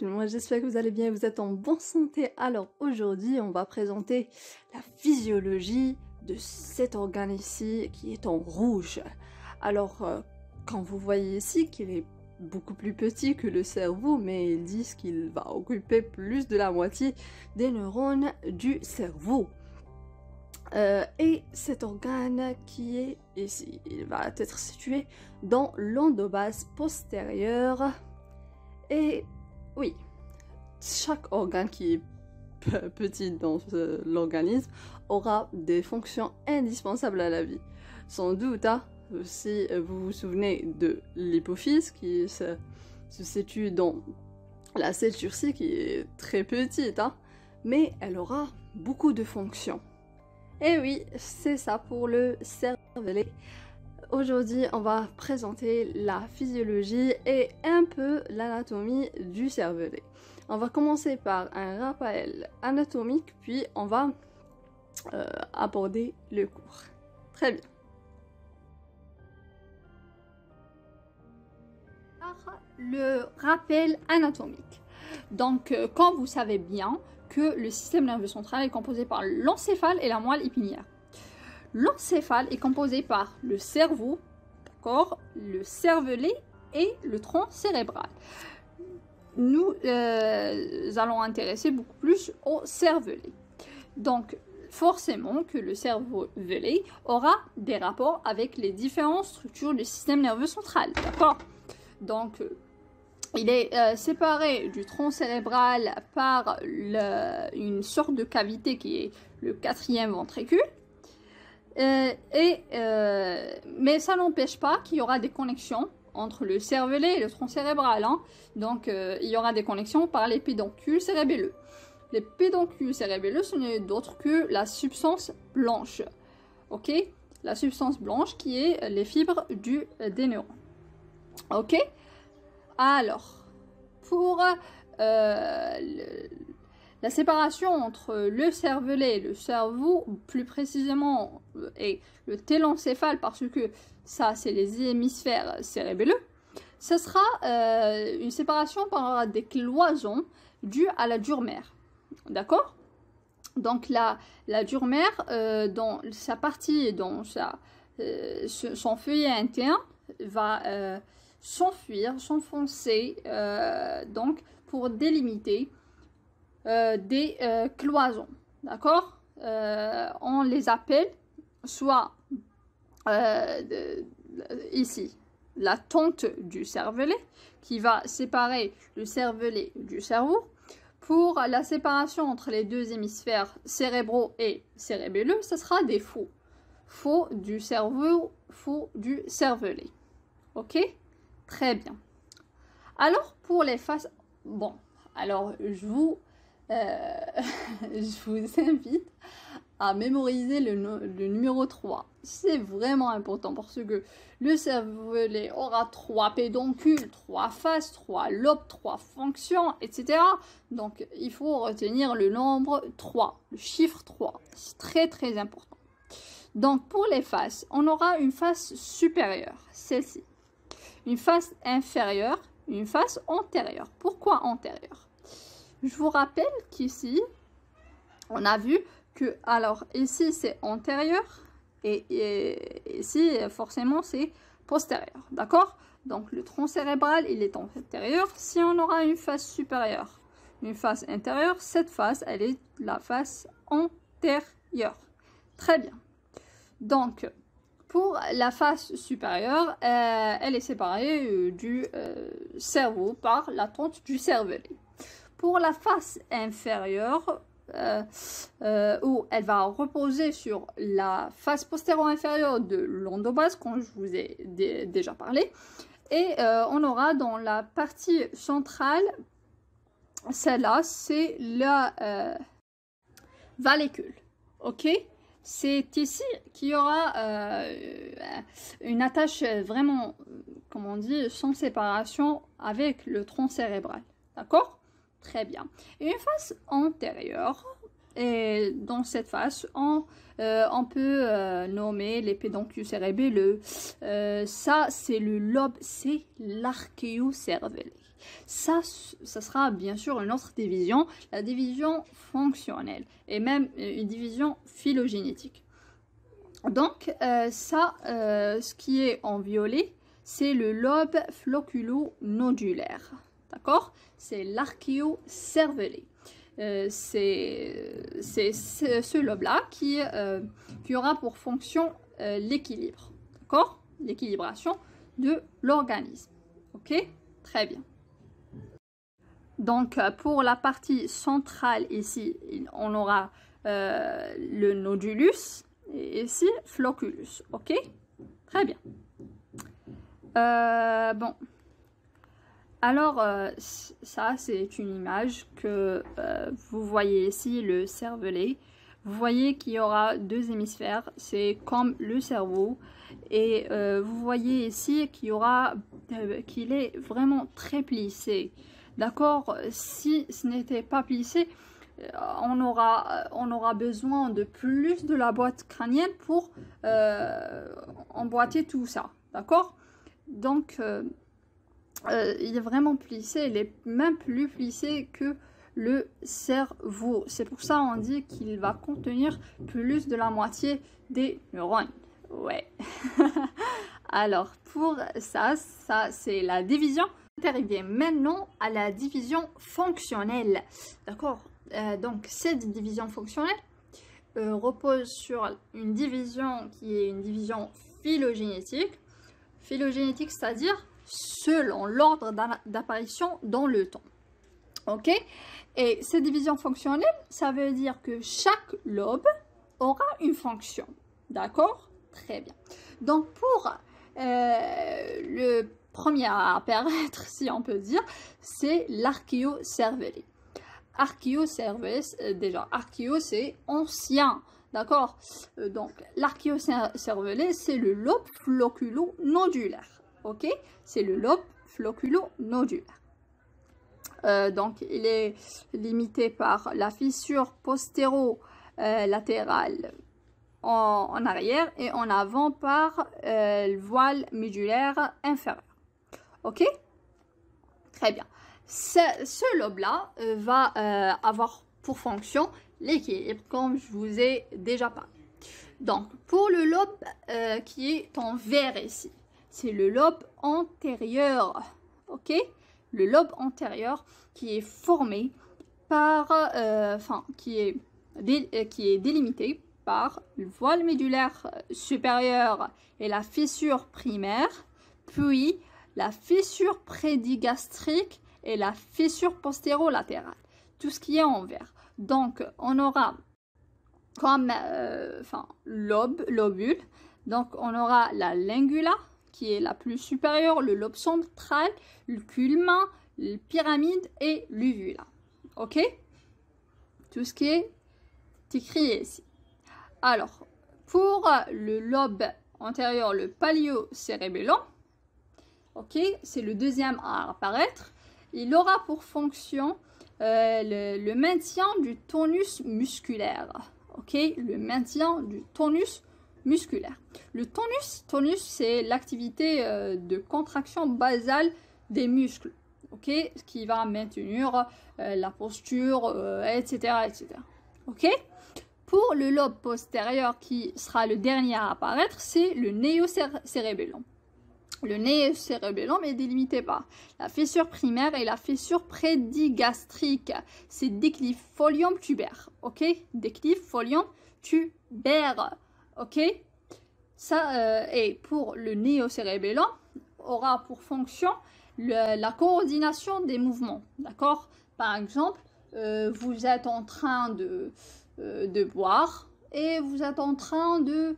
tout le monde, j'espère que vous allez bien et vous êtes en bonne santé. Alors aujourd'hui, on va présenter la physiologie de cet organe ici qui est en rouge. Alors, quand vous voyez ici qu'il est beaucoup plus petit que le cerveau, mais ils disent qu'il va occuper plus de la moitié des neurones du cerveau. Et cet organe qui est ici, il va être situé dans l'endobase postérieure. Et oui, chaque organe qui est petit dans l'organisme aura des fonctions indispensables à la vie. Sans doute, hein, si vous vous souvenez de l'hypophyse qui se situe dans la ceinture-ci qui est très petite, hein, mais elle aura beaucoup de fonctions. Et oui, c'est ça pour le cervelet. Aujourd'hui, on va présenter la physiologie et un peu l'anatomie du cervelet. On va commencer par un rappel anatomique, puis on va aborder le cours. Très bien. Le rappel anatomique. Donc, comme vous savez bien que le système nerveux central est composé par l'encéphale et la moelle épinière. L'encéphale est composé par le cerveau, d'accord, le cervelet et le tronc cérébral. Nous allons intéresser beaucoup plus au cervelet. Donc, forcément que le cervelet aura des rapports avec les différentes structures du système nerveux central, d'accord. Donc, il est séparé du tronc cérébral par une sorte de cavité qui est le 4e ventricule. Mais ça n'empêche pas qu'il y aura des connexions entre le cervelet et le tronc cérébral. Hein. Donc, il y aura des connexions par les pédoncules cérébelleux. Les pédoncules cérébelleux, ce n'est d'autre que la substance blanche. Ok? La substance blanche qui est les fibres des neurones. Ok? Alors, pour la séparation entre le cervelet et le cerveau, plus précisément, et le télencéphale, parce que ça, c'est les hémisphères cérébelleux, ce sera une séparation par des cloisons dues à la dure mère. D'accord? Donc, la dure mère, dans sa partie, dans son feuillet interne, va s'enfuir, s'enfoncer, donc pour délimiter des cloisons, d'accord. On les appelle soit ici la tente du cervelet qui va séparer le cervelet du cerveau. Pour la séparation entre les deux hémisphères cérébraux et cérébelleux, ce sera des faux du cerveau, faux du cervelet. Ok? Très bien. Alors, pour les faces... Bon, alors, je vous invite à mémoriser le numéro 3. C'est vraiment important parce que le cervelet aura 3 pédoncules, 3 faces, 3 lobes, 3 fonctions, etc. Donc, il faut retenir le nombre 3, le chiffre 3. C'est très, très important. Donc, pour les faces, on aura une face supérieure, celle-ci. Une face inférieure, une face antérieure. Pourquoi antérieure? Je vous rappelle qu'ici, on a vu que, alors ici c'est antérieur et ici forcément c'est postérieur, d'accord? Donc le tronc cérébral il est antérieur. Si on aura une face supérieure, une face intérieure, cette face elle est la face antérieure. Très bien. Donc pour la face supérieure, elle est séparée du cerveau par la tente du cervelet. Pour la face inférieure, où elle va reposer sur la face postéro-inférieure de l'endobase, comme je vous ai déjà parlé, et on aura dans la partie centrale, celle-là, c'est la vallécule, ok? C'est ici qu'il y aura une attache vraiment, comme on dit, sans séparation avec le tronc cérébral. D'accord? Très bien. Et une face antérieure, Et dans cette phase, on peut nommer les pédoncule cérébelleux. Ça, c'est le lobe, c'est l'archéocervellé. Ça sera bien sûr une autre division, la division fonctionnelle et même une division phylogénétique. Donc, ce qui est en violet, c'est le lobe floculo-nodulaire. D'accord? C'est l'archéocervellé. C'est ce lobe-là qui aura pour fonction l'équilibre. D'accord? L'équilibration de l'organisme. Ok? Très bien. Donc, pour la partie centrale ici, on aura le nodulus et ici floculus. Ok? Très bien. Bon. Alors, ça, c'est une image que vous voyez ici, le cervelet. Vous voyez qu'il y aura deux hémisphères, c'est comme le cerveau. Et vous voyez ici qu'il est vraiment très plissé. D'accord? Si ce n'était pas plissé, on aura besoin de plus de la boîte crânienne pour emboîter tout ça. D'accord? Donc, il est vraiment plissé, il est même plus plissé que le cerveau. C'est pour ça qu'on dit qu'il va contenir plus de la moitié des neurones. Ouais. Alors, pour ça c'est la division. On arrive maintenant à la division fonctionnelle. D'accord? Donc, cette division fonctionnelle repose sur une division qui est une division phylogénétique. Phylogénétique, c'est-à-dire selon l'ordre d'apparition dans le temps. Ok? Et cette division fonctionnelle, ça veut dire que chaque lobe aura une fonction. D'accord? Très bien. Donc, pour le premier à apparaître, si on peut dire, c'est l'archéocervellé. Archéocervellé, déjà, archéo, c'est ancien. D'accord? Donc, l'archéocervellé, c'est le lobe floculo-nodulaire. Ok? C'est le lobe floculo-nodulaire. Donc, il est limité par la fissure postéro-latérale en arrière et en avant par le voile médulaire inférieur. Ok? Très bien. Ce lobe-là va avoir pour fonction l'équilibre, comme je vous ai déjà parlé. Donc, pour le lobe qui est en vert ici, c'est le lobe antérieur. Ok? Le lobe antérieur qui est formé par, qui est délimité par le voile médulaire supérieur et la fissure primaire, puis la fissure prédigastrique et la fissure postéro-latérale. Tout ce qui est en vert. Donc, on aura comme lobule. Donc, on aura la lingula qui est la plus supérieure, le lobe central, le culmin, le pyramide et l'uvula. Ok? Tout ce qui est écrit ici. Alors, pour le lobe antérieur, le paliocérébellum, ok, c'est le deuxième à apparaître. Il aura pour fonction le maintien du tonus musculaire. Ok, le maintien du tonus musculaire. Le tonus, c'est l'activité de contraction basale des muscles. Ok, ce qui va maintenir la posture, etc., etc. Ok. Pour le lobe postérieur, qui sera le dernier à apparaître, c'est le néocérébellum. Le néocérébellum est délimité par la fissure primaire et la fissure prédigastrique. C'est déclive folium tubaire. Ok? Déclive folium tubaire. Ok? Ça, et pour le néocérébellum, aura pour fonction la coordination des mouvements. D'accord? Par exemple, vous êtes en train de boire et vous êtes en train de...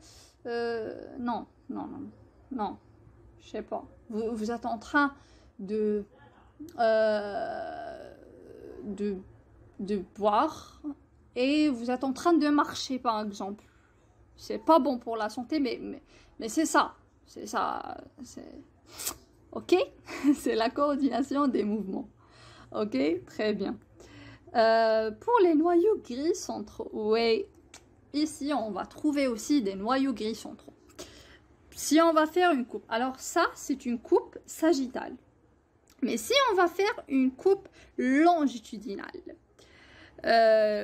non, je sais pas. Vous êtes en train de boire et vous êtes en train de marcher, par exemple. C'est pas bon pour la santé, mais c'est ça. C'est ça. Ok? C'est la coordination des mouvements. Ok? Très bien. Pour les noyaux gris centraux, oui, ici on va trouver aussi des noyaux gris centraux. Si on va faire une coupe, alors ça c'est une coupe sagittale. Mais si on va faire une coupe longitudinale,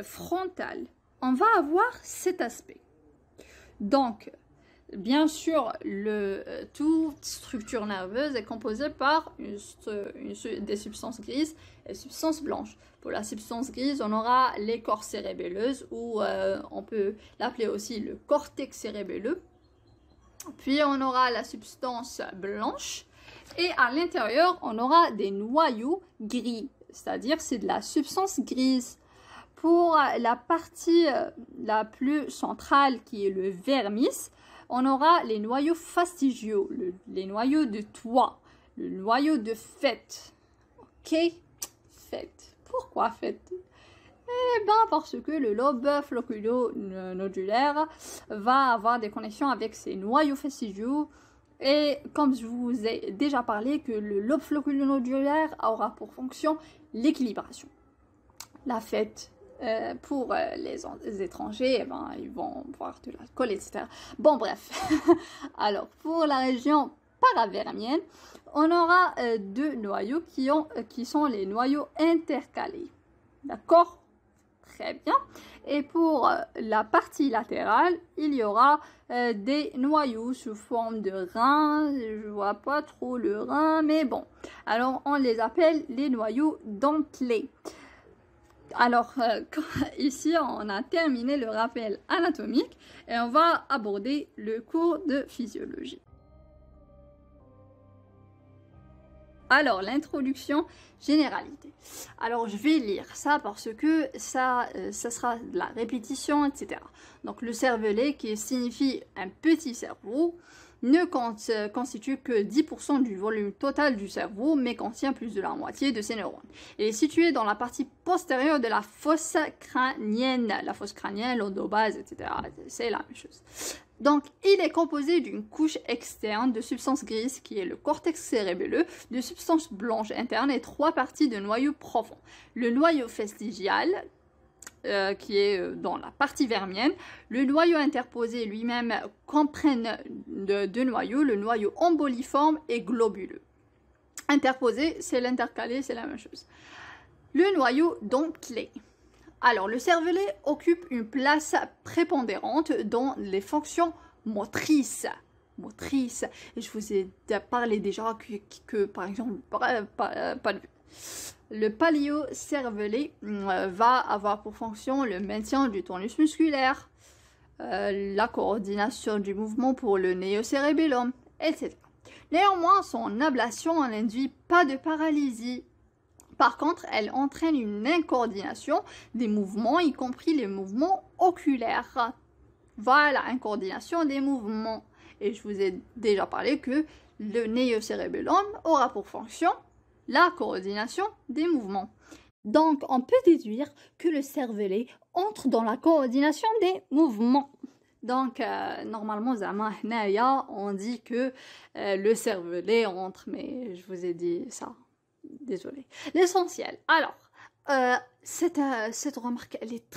frontale, on va avoir cet aspect. Donc, bien sûr, toute structure nerveuse est composée par des substances grises et substances blanches. Pour la substance grise, on aura l'écorce cérébelleuse, ou on peut l'appeler aussi le cortex cérébelleux. Puis on aura la substance blanche, et à l'intérieur, on aura des noyaux gris, c'est-à-dire c'est de la substance grise. Pour la partie la plus centrale, qui est le vermis, on aura les noyaux fastigiaux, les noyaux de toit, le noyau de Fett. Ok, Fett. Pourquoi Fett? Eh bien, parce que le lobe flocculo-nodulaire va avoir des connexions avec ces noyaux fastigiaux. Et comme je vous ai déjà parlé, que le lobe flocculo-nodulaire aura pour fonction l'équilibration. La Fett. Pour les étrangers, eh ben, ils vont boire de l'alcool, etc. Bon, bref. Alors, pour la région paravermienne, on aura deux noyaux qui sont les noyaux intercalés. D'accord? Très bien. Et pour la partie latérale, il y aura des noyaux sous forme de reins. Je ne vois pas trop le rein, mais bon. Alors, on les appelle les noyaux dentelés. Alors, ici, on a terminé le rappel anatomique et on va aborder le cours de physiologie. Alors, l'introduction, généralité. Alors, je vais lire ça parce que ça sera de la répétition, etc. Donc, le cervelet, qui signifie un petit cerveau, ne constitue que 10% du volume total du cerveau, mais contient plus de la moitié de ses neurones. Il est situé dans la partie postérieure de la fosse crânienne. La fosse crânienne, l'endobase, etc. C'est la même chose. Donc, il est composé d'une couche externe de substance grise, qui est le cortex cérébelleux, de substances blanches internes et trois parties de noyau profond. Le noyau vestigial, qui est dans la partie vermienne. Le noyau interposé lui-même comprenne deux noyaux, le noyau emboliforme et globuleux. Interposé, c'est l'intercalé, c'est la même chose. Le noyau dentelé. Alors, le cervelet occupe une place prépondérante dans les fonctions motrices. Et je vous ai parlé déjà que par exemple, le palio-cervelet va avoir pour fonction le maintien du tonus musculaire, la coordination du mouvement pour le néocérébellum, etc. Néanmoins, son ablation n'induit pas de paralysie. Par contre, elle entraîne une incoordination des mouvements, y compris les mouvements oculaires. Voilà, incoordination des mouvements. Et je vous ai déjà parlé que le néocérébellum aura pour fonction la coordination des mouvements. Donc, on peut déduire que le cervelet entre dans la coordination des mouvements. Donc, normalement, on dit que le cervelet entre, mais je vous ai dit ça. Désolée. L'essentiel. Alors, cette remarque, elle est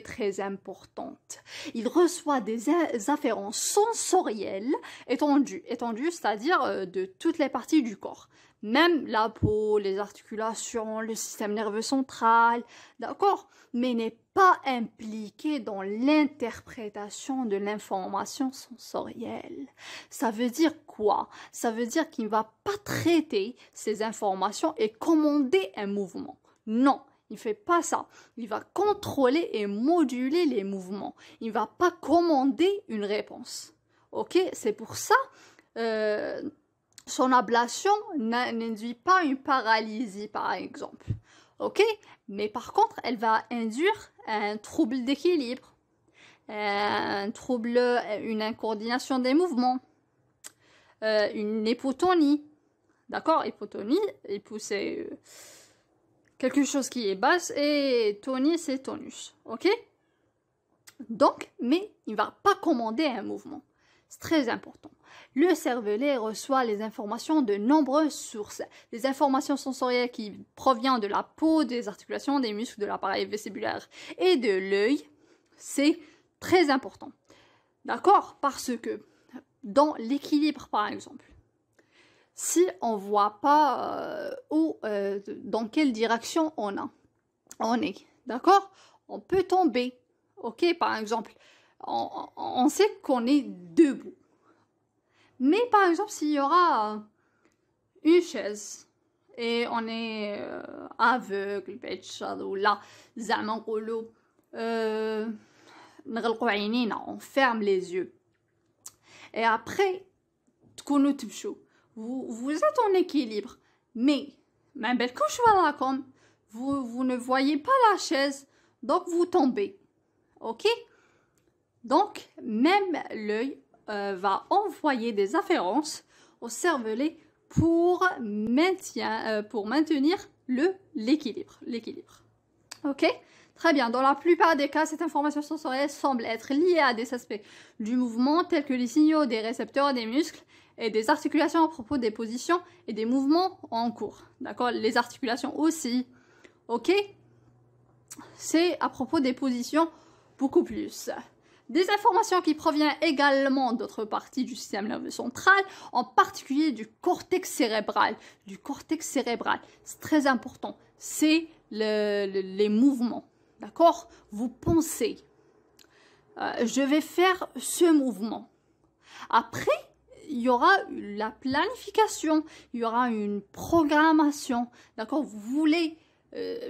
très importante. Il reçoit des afférences sensorielles étendues, c'est-à-dire de toutes les parties du corps. Même la peau, les articulations, le système nerveux central, d'accord? Mais n'est pas impliqué dans l'interprétation de l'information sensorielle. Ça veut dire quoi? Ça veut dire qu'il ne va pas traiter ces informations et commander un mouvement. Non, il ne fait pas ça. Il va contrôler et moduler les mouvements. Il ne va pas commander une réponse. Ok? C'est pour ça... son ablation n'induit pas une paralysie, par exemple. Ok? Mais par contre, elle va induire un trouble d'équilibre, une incoordination des mouvements, une hypotonie. D'accord? Hypotonie, c'est quelque chose qui est basse et tonie, c'est tonus. Ok? Donc, mais il ne va pas commander un mouvement. C'est très important. le cervelet reçoit les informations de nombreuses sources. Les informations sensorielles qui proviennent de la peau, des articulations, des muscles, de l'appareil vestibulaire et de l'œil, c'est très important. D'accord? Parce que dans l'équilibre, par exemple, si on ne voit pas dans quelle direction on est, d'accord? On peut tomber, ok? Par exemple, on sait qu'on est debout. Mais par exemple, s'il y aura une chaise et on est aveugle, ou là, on ferme les yeux. Et après, vous êtes en équilibre, mais vous ne voyez pas la chaise, donc vous tombez. Ok? Donc, même l'œil va envoyer des afférences au cervelet pour maintenir l'équilibre. Ok? Très bien. Dans la plupart des cas, cette information sensorielle semble être liée à des aspects du mouvement, tels que les signaux des récepteurs des muscles et des articulations à propos des positions et des mouvements en cours. D'accord? Les articulations aussi. Ok? C'est à propos des positions beaucoup plus. Des informations qui proviennent également d'autres parties du système nerveux central, en particulier du cortex cérébral. C'est très important. C'est les mouvements. D'accord? Vous pensez, je vais faire ce mouvement. Après, il y aura la planification, il y aura une programmation. D'accord? Vous voulez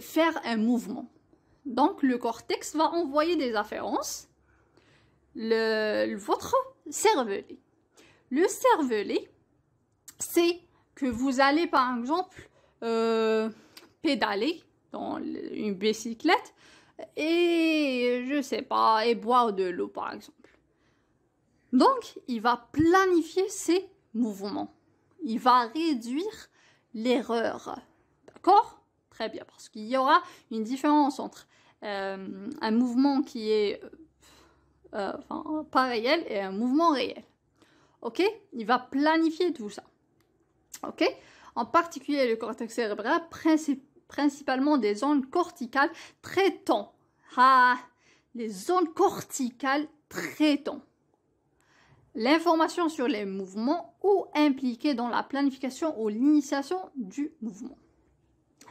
faire un mouvement. Donc, le cortex va envoyer des afférences. Votre cervelet. Le cervelet, c'est que vous allez, par exemple, pédaler dans une bicyclette et, je sais pas, et boire de l'eau, par exemple. Donc, il va planifier ses mouvements. Il va réduire l'erreur. D'accord? Très bien, parce qu'il y aura une différence entre un mouvement qui est pas réel et un mouvement réel. Ok? Il va planifier tout ça. Ok? En particulier le cortex cérébral, principalement des zones corticales traitant. Les zones corticales traitant l'information sur les mouvements ou impliquées dans la planification ou l'initiation du mouvement.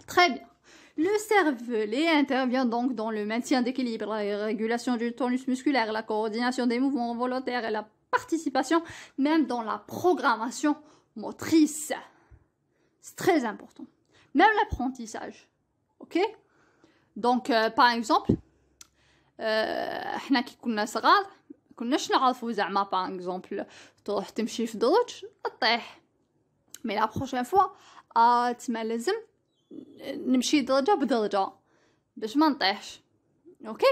Très bien. Le cervelet intervient donc dans le maintien d'équilibre, la régulation du tonus musculaire, la coordination des mouvements volontaires et la participation même dans la programmation motrice. C'est très important. Même l'apprentissage. Ok? Donc, par exemple, احنا كي كنا صغار كناش نعرفوا زعما par exemple تروح تمشي في درج تطيح. Mais la prochaine fois تما لازم نمشي درجة بدرجة باش ما نطيحش. اوكي؟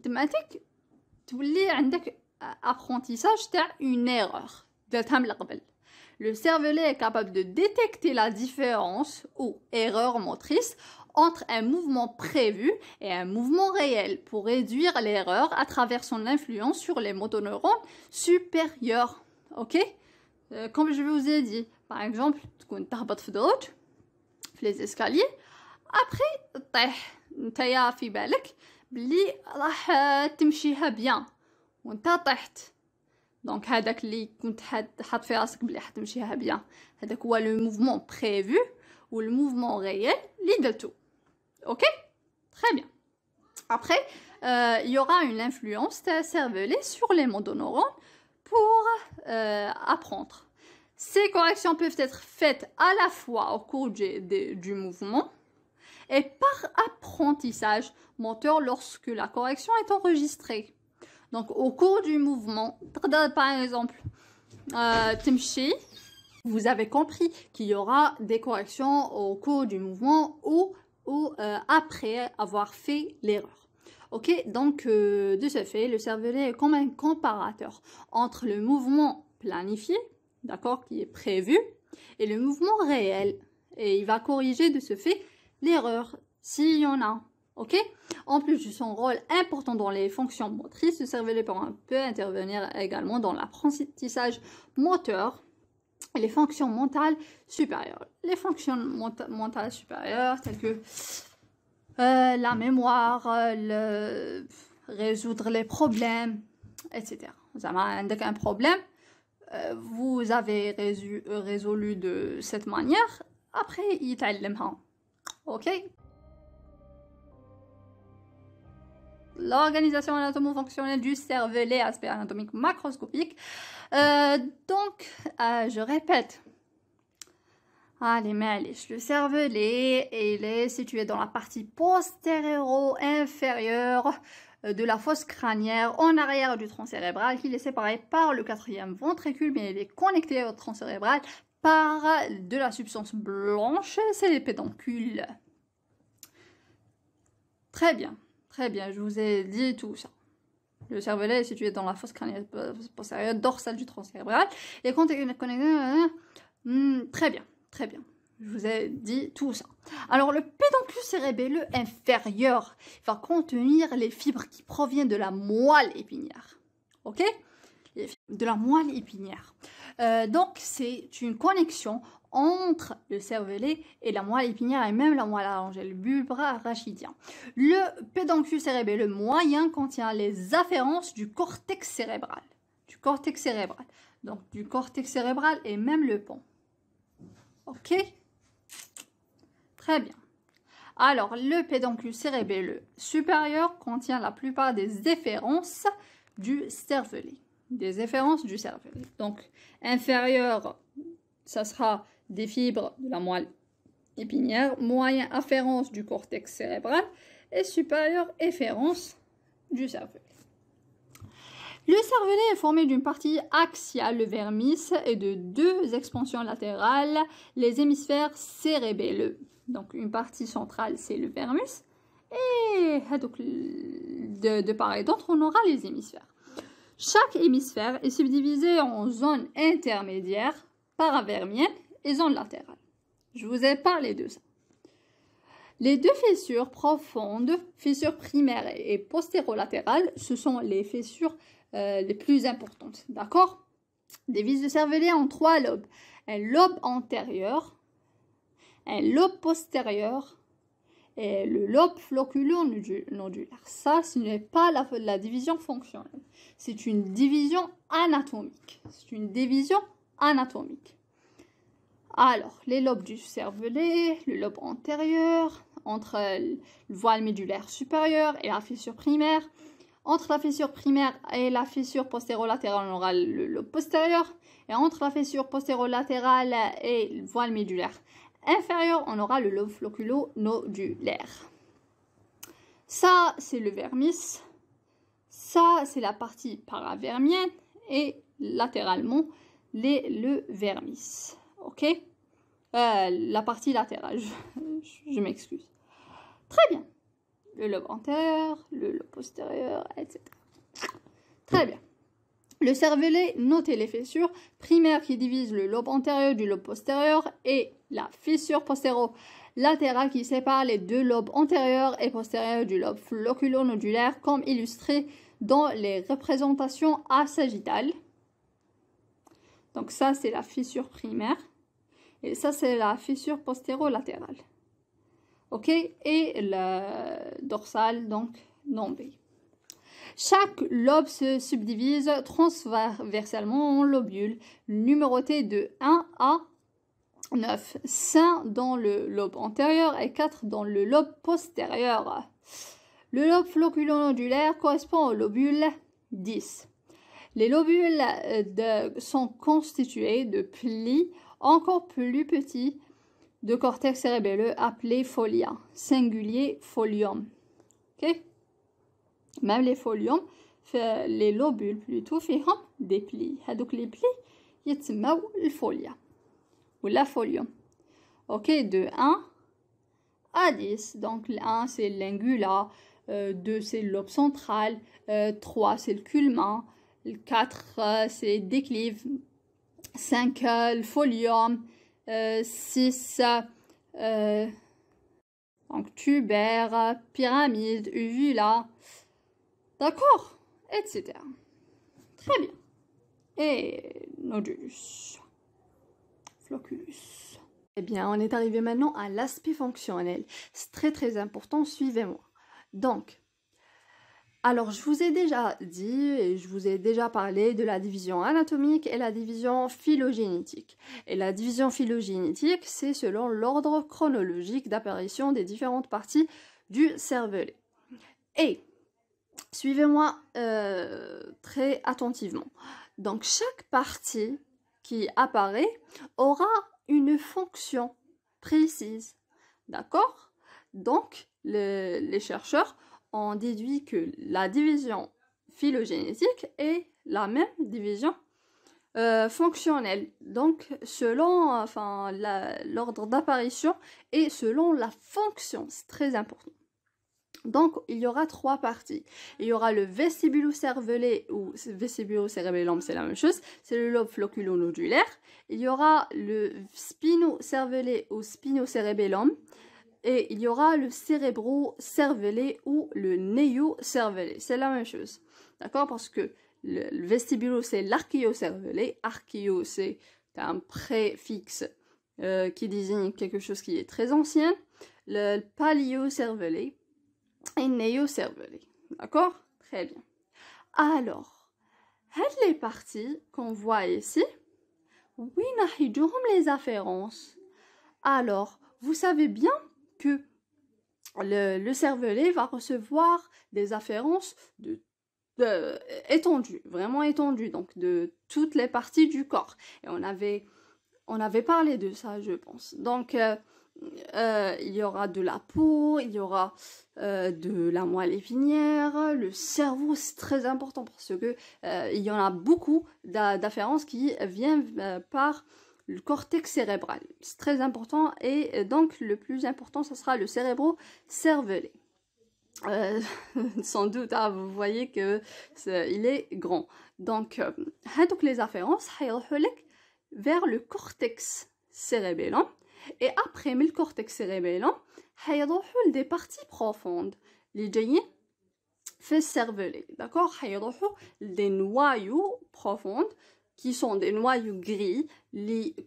تماتيك تولي عندك apprentissage تاع une erreur درتها من قبل. Le cervelet est capable de détecter la différence ou erreur motrice entre un mouvement prévu et un mouvement réel pour réduire l'erreur à travers son influence sur les motoneurones supérieurs. Ok? Comme je vous ai dit, par exemple, تكون تهبط في درج في les escaliers, après طيح نتايا في بالك بلي راح تمشيها بيان وانت طحت. دونك هذاك اللي كنت حاط في راسك بلي حتمشيها بيان هذاك هو لو موفمون بريفو و لو موفمون ريال اللي درتو. Ok? Très bien. Après, il y aura une influence cervelée sur les motoneurones pour apprendre. Ces corrections peuvent être faites à la fois au cours du mouvement et par apprentissage moteur lorsque la correction est enregistrée. Donc, au cours du mouvement, par exemple, Timchi, vous avez compris qu'il y aura des corrections au cours du mouvement ou après avoir fait l'erreur. Ok, donc de ce fait, le cervelet est comme un comparateur entre le mouvement planifié, d'accord, qui est prévu, et le mouvement réel. Et il va corriger de ce fait l'erreur, s'il y en a. Ok? En plus de son rôle important dans les fonctions motrices, le cervelet peut intervenir également dans l'apprentissage moteur et les fonctions mentales supérieures. Les fonctions mentales supérieures telles que la mémoire, résoudre les problèmes, etc. Vous avez un problème, vous avez résolu de cette manière, après, يتعلمها. Ok? L'organisation anatomo-fonctionnelle du cervelet, aspect anatomique macroscopique. Je répète. Allez, le cervelet, il est situé dans la partie postério-inférieure de la fosse crânienne, en arrière du tronc cérébral, qui est séparé par le 4e ventricule, mais il est connecté au tronc cérébral par de la substance blanche, c'est les pédoncules. Très bien, je vous ai dit tout ça. Le cervelet est situé dans la fosse crânienne postérieure dorsale du tronc cérébral, et connecté. Très bien. Je vous ai dit tout ça. Alors, le pédoncule cérébelleux inférieur va contenir les fibres qui proviennent de la moelle épinière. Ok? De la moelle épinière. Donc, c'est une connexion entre le cervelet et la moelle épinière et même la moelle allongée, le bulbe rachidien. Le pédoncule cérébelleux moyen contient les afférences du cortex cérébral. Donc, du cortex cérébral et même le pont. Ok? Très bien. Alors, le pédoncule cérébelleux supérieur contient la plupart des efférences du cervelet. Donc, inférieur, ça sera des fibres de la moelle épinière, moyen, afférence du cortex cérébral, et supérieur, efférence du cervelet. Le cervelet est formé d'une partie axiale, le vermis, et de 2 expansions latérales, les hémisphères cérébelleux. Donc, une partie centrale, c'est le vermis, et donc, de part et d'autre, on aura les hémisphères. Chaque hémisphère est subdivisé en zones intermédiaires, paravermiennes et zones latérales. Je vous ai parlé de ça. Les 2 fissures profondes, fissures primaires et postérolatérales, ce sont les fissures les plus importantes, d'accord? Des vis de cervelet en 3 lobes. Un lobe antérieur, un lobe postérieur et le lobe floculo-nodulaire. Ça, ce n'est pas la division fonctionnelle. C'est une division anatomique. Alors, les lobes du cervelet, le lobe antérieur, entre le voile médulaire supérieur et la fissure primaire. Entre la fissure primaire et la fissure postérolatérale, on aura le lobe postérieur. Et entre la fissure postérolatérale et le voile médulaire inférieur, on aura le lobe floculo-nodulaire. Ça, c'est le vermis. Ça, c'est la partie paravermienne. Et latéralement, le vermis. Ok? La partie latérale, je m'excuse. Très bien. Le lobe antérieur, le lobe postérieur, etc. Très bien. Le cervelet, notez les fissures primaires qui divisent le lobe antérieur du lobe postérieur et la fissure postéro-latérale qui sépare les 2 lobes antérieurs et postérieurs du lobe floculo-nodulaire comme illustré dans les représentations asagittales. Donc ça, c'est la fissure primaire. Et ça, c'est la fissure postéro-latérale. Ok? Et la dorsale, donc, non B. Chaque lobe se subdivise transversalement en lobules, numérotés de 1 à 9. 5 dans le lobe antérieur et 4 dans le lobe postérieur. Le lobe floculo-nodulaire correspond au lobule 10. Les lobules sont constitués de plis encore plus petits de cortex cérébelleux appelés folia, singulier folium. Ok? Même les foliums, les lobules plutôt, فيهم des plis. هذوك les plis يتسموا الفوليا ou la folium. Ok, de 1 à 10. Donc, le 1, c'est l'ingula, 2, c'est le lobe central, 3, c'est le culmin, 4, c'est le déclive, 5, le folium, 6, Donc, tubaire, pyramide, uvula, d'accord, etc. Très bien. Et nodulus, flocculus. Eh bien, on est arrivé maintenant à l'aspect fonctionnel. C'est très très important, suivez-moi. Donc, alors je vous ai déjà dit et je vous ai déjà parlé de la division anatomique et la division phylogénétique. Et la division phylogénétique, c'est selon l'ordre chronologique d'apparition des différentes parties du cervelet. Et suivez-moi très attentivement. Donc, chaque partie qui apparaît aura une fonction précise. D'accord? Donc, les chercheurs ont déduit que la division phylogénétique est la même division fonctionnelle. Donc, selon l'ordre d'apparition et selon la fonction. C'est très important. Donc, il y aura 3 parties. Il y aura le vestibulo-cervelet ou vestibulo-cérébellum, c'est la même chose. C'est le lobe floculonodulaire. Il y aura le spino-cervelet ou spinocérébellum. Et il y aura le cérébro-cervelet ou le néo-cervelet. C'est la même chose. D'accord? Parce que le vestibulo, c'est l'archéocervelet. Archéo, c'est un préfixe qui désigne quelque chose qui est très ancien. Le paléocervelet et néocervelet. D'accord? Très bien. Alors, les parties qu'on voit ici, oui, les afférences. Alors, vous savez bien que le cervelet va recevoir des afférences étendues, vraiment étendues, donc de toutes les parties du corps. Et on avait parlé de ça, je pense. Donc, il y aura de la peau, il y aura de la moelle épinière, le cerveau, c'est très important parce que il y en a beaucoup d'afférences qui viennent par le cortex cérébral. C'est très important et donc le plus important, ce sera le cérébro-cervelet. Sans doute, vous voyez que il est grand. Donc, les afférences vers le cortex cérébellum. Et après le cortex cérébellum, il des parties profondes. Les جايين في cervelet, d'accord? Des noyaux profonds qui sont des noyaux gris.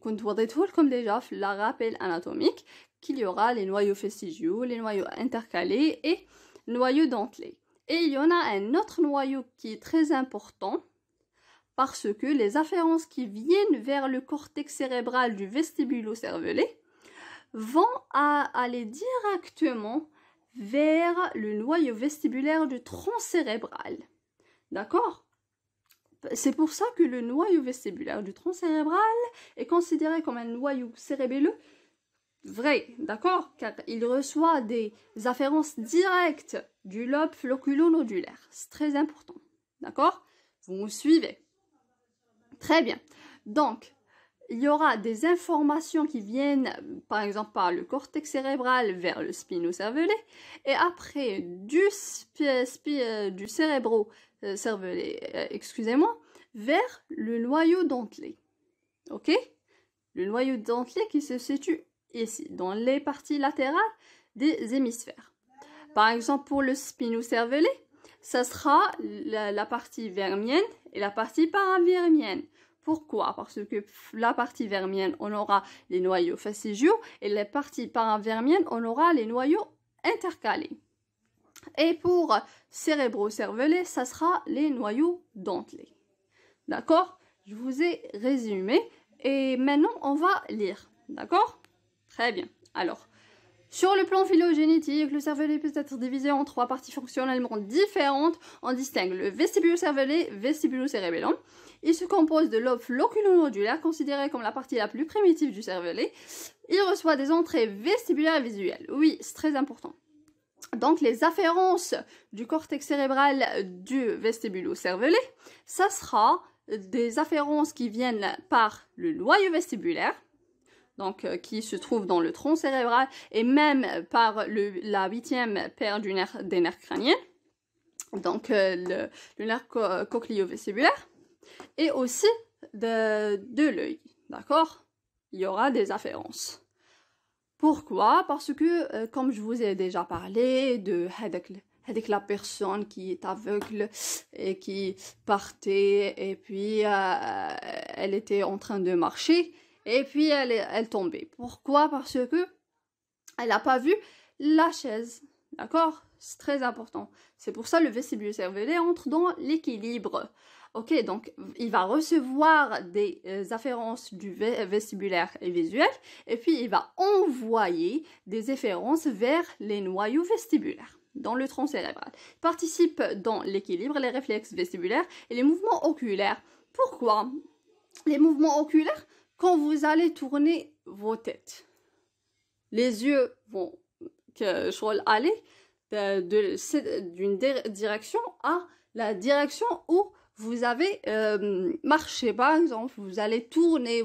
كنت وضعتهم déjà la rappel anatomique qu'il y aura les noyaux fastigiaux, les noyaux intercalés et noyaux dentelés. Et il y en a un autre noyau qui est très important parce que les afférences qui viennent vers le cortex cérébral du vestibulo-cervelet vont aller directement vers le noyau vestibulaire du tronc cérébral. D'accord? C'est pour ça que le noyau vestibulaire du tronc cérébral est considéré comme un noyau cérébelleux vrai, d'accord? Car il reçoit des afférences directes du lobe floculonodulaire. C'est très important. D'accord? Vous me suivez? Très bien. Donc, il y aura des informations qui viennent, par exemple, par le cortex cérébral vers le spinocervelet, et après du cérébro-cervelet, excusez-moi, vers le noyau dentelé. Ok? Le noyau dentelé qui se situe ici, dans les parties latérales des hémisphères. Par exemple, pour le spinocervelet, ça sera la partie vermienne et la partie paravermienne. Pourquoi? Parce que la partie vermienne, on aura les noyaux fastigiaux et la partie paravermienne, on aura les noyaux intercalés. Et pour cérébro-cervelet, ça sera les noyaux dentelés. D'accord? Je vous ai résumé et maintenant on va lire. D'accord? Très bien. Alors, sur le plan phylogénétique, le cervelet peut être divisé en 3 parties fonctionnellement différentes. On distingue le vestibulo-cervelet, vestibulo-cérébellum. Il se compose de lobes floculonodulaires, considéré comme la partie la plus primitive du cervelet. Il reçoit des entrées vestibulaires et visuelles. Oui, c'est très important. Donc, les afférences du cortex cérébral du vestibulo-cervelet, ça sera des afférences qui viennent par le noyau vestibulaire, donc qui se trouve dans le tronc cérébral, et même par la 8e paire des nerfs crâniens, donc le nerf cochléo-vestibulaire, et aussi de l'œil, d'accord? Il y aura des afférences. Pourquoi? Parce que, comme je vous ai déjà parlé de avec la personne qui est aveugle et qui partait et puis elle était en train de marcher et puis elle tombait. Pourquoi? Parce que elle n'a pas vu la chaise. D'accord? C'est très important. C'est pour ça le vestibule cervellé entre dans l'équilibre. Ok, donc il va recevoir des afférences du vestibulaire et visuel et puis il va envoyer des efférences vers les noyaux vestibulaires dans le tronc cérébral. Il participe dans l'équilibre, les réflexes vestibulaires et les mouvements oculaires. Pourquoi? Les mouvements oculaires, quand vous allez tourner vos têtes, les yeux vont aller d'une direction à la direction où vous avez marché. Par exemple, vous avez tourné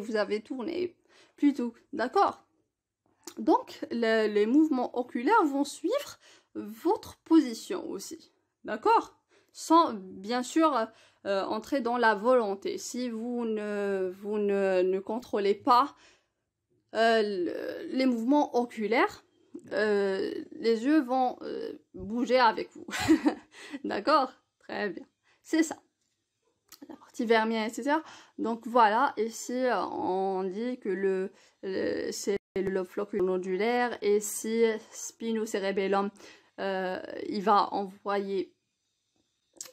plutôt, d'accord? Donc, les mouvements oculaires vont suivre votre position aussi, d'accord? Sans, bien sûr, entrer dans la volonté. Si vous ne contrôlez pas les mouvements oculaires, les yeux vont bouger avec vous. D'accord? Très bien. C'est ça. La partie vermienne, etc. Donc voilà, ici on dit que c'est le lobe flocculo-nodulaire et si spinocérébellum il va envoyer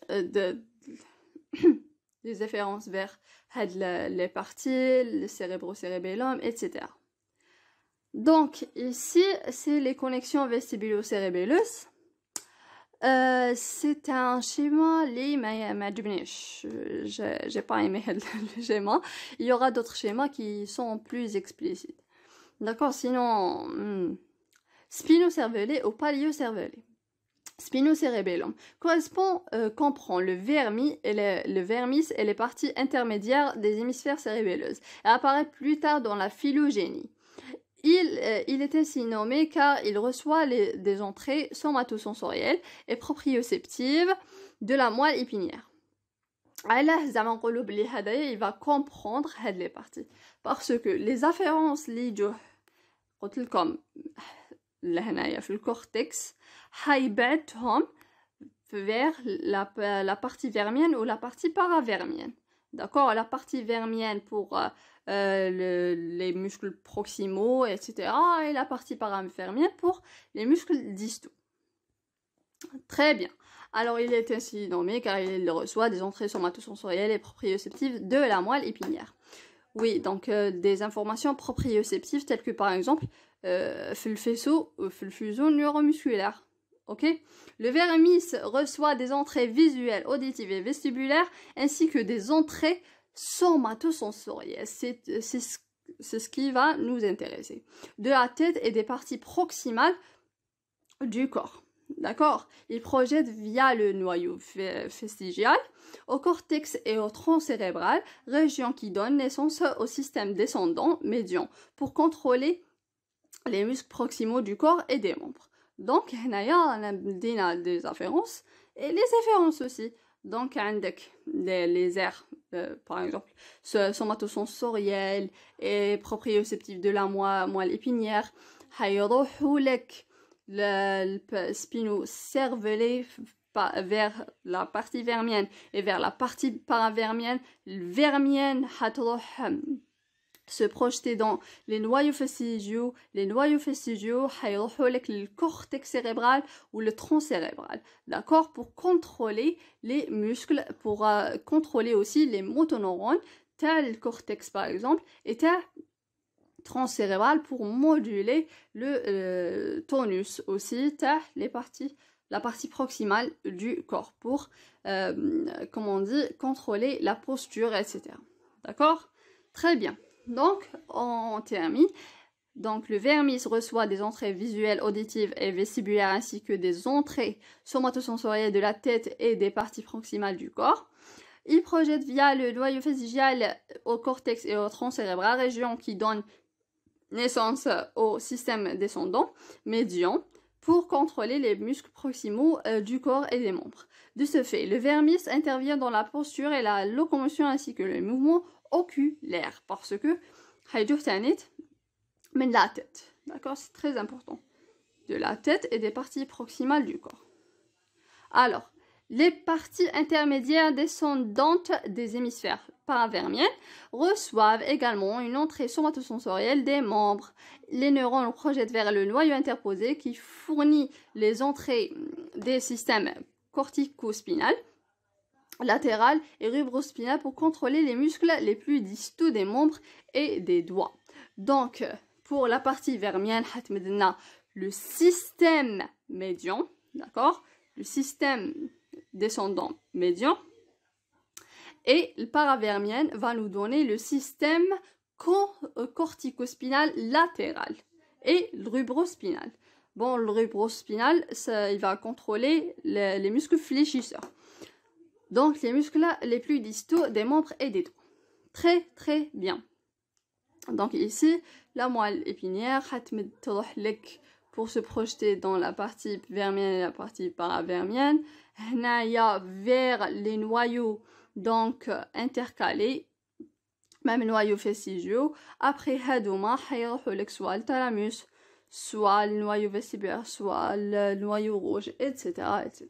des efférences vers les parties, le cérébro-cérébellum, etc. Donc ici, c'est les connexions vestibulo-cérébelleuses. C'est un schéma j'ai pas aimé le schéma. Il y aura d'autres schémas qui sont plus explicites. D'accord, sinon spinocervellé ou paliocervellé. Spinocérébellum comprend le vermis et le vermis et les parties intermédiaires des hémisphères cérébelleuses et apparaît plus tard dans la phylogénie. Il est ainsi nommé car il reçoit des entrées somatosensorielles et proprioceptives de la moelle épinière. Il va comprendre les parties parce que les afférences liées comme le cortex هيبعدهم vers la partie vermienne ou la partie paravermienne. D'accord, la partie vermienne pour les muscles proximaux, etc. Et la partie paravermienne pour les muscles distaux. Très bien. Alors, il est ainsi nommé car il reçoit des entrées somatosensorielles et proprioceptives de la moelle épinière. Oui, donc des informations proprioceptives telles que par exemple le fuseau neuromusculaire. Ok, le vermis reçoit des entrées visuelles, auditives et vestibulaires ainsi que des entrées somatosensorielles. C'est ce qui va nous intéresser. De la tête et des parties proximales du corps. D'accord? Il projette via le noyau vestigial au cortex et au tronc cérébral, région qui donne naissance au système descendant médian pour contrôler les muscles proximaux du corps et des membres. Donc, on a des afférences et les efférences aussi. Donc, avec les aires, par exemple, somatosensorielles et proprioceptives de la moelle épinière, le spinocervellé vers la partie vermienne et vers la partie paravermienne. Le vermienne se projeter dans les noyaux vestigiaux. Les noyaux vestigiaux le cortex cérébral ou le tronc cérébral, d'accord, pour contrôler les muscles, pour contrôler aussi les motoneurones, tel le cortex par exemple, et tel tronc cérébral pour moduler le tonus aussi, tel la partie proximale du corps pour, comment on dit, contrôler la posture, etc. D'accord? Très bien. Donc, on termine. Donc, le vermis reçoit des entrées visuelles, auditives et vestibulaires ainsi que des entrées somatosensorielles de la tête et des parties proximales du corps. Il projette via le noyau vestigial au cortex et au tronc cérébral, région qui donne naissance au système descendant médian pour contrôler les muscles proximaux du corps et des membres. De ce fait, le vermis intervient dans la posture et la locomotion ainsi que le mouvement oculaire parce que هيجوه تانيت من la tête. D'accord, c'est très important. De la tête et des parties proximales du corps. Alors, les parties intermédiaires descendantes des hémisphères paravermiens reçoivent également une entrée somatosensorielle des membres. Les neurones projettent vers le noyau interposé qui fournit les entrées des systèmes cortico-spinal, latéral et rubrospinal pour contrôler les muscles les plus distaux des membres et des doigts. Donc, pour la partie vermienne, le système médian, d'accord, le système descendant médian, et le paravermienne va nous donner le système corticospinal latéral et le rubrospinal. Bon, le rubrospinal, il va contrôler les muscles fléchisseurs. Donc, les muscles les plus distaux des membres et des doigts. Très, très bien. Donc, ici, la moelle épinière, pour se projeter dans la partie vermienne et la partie paravermienne. Vers les noyaux donc intercalés, même noyaux vestigiaux. Après hadouma, soit le thalamus, soit le noyau vestibulaire, soit le noyau rouge, etc. etc.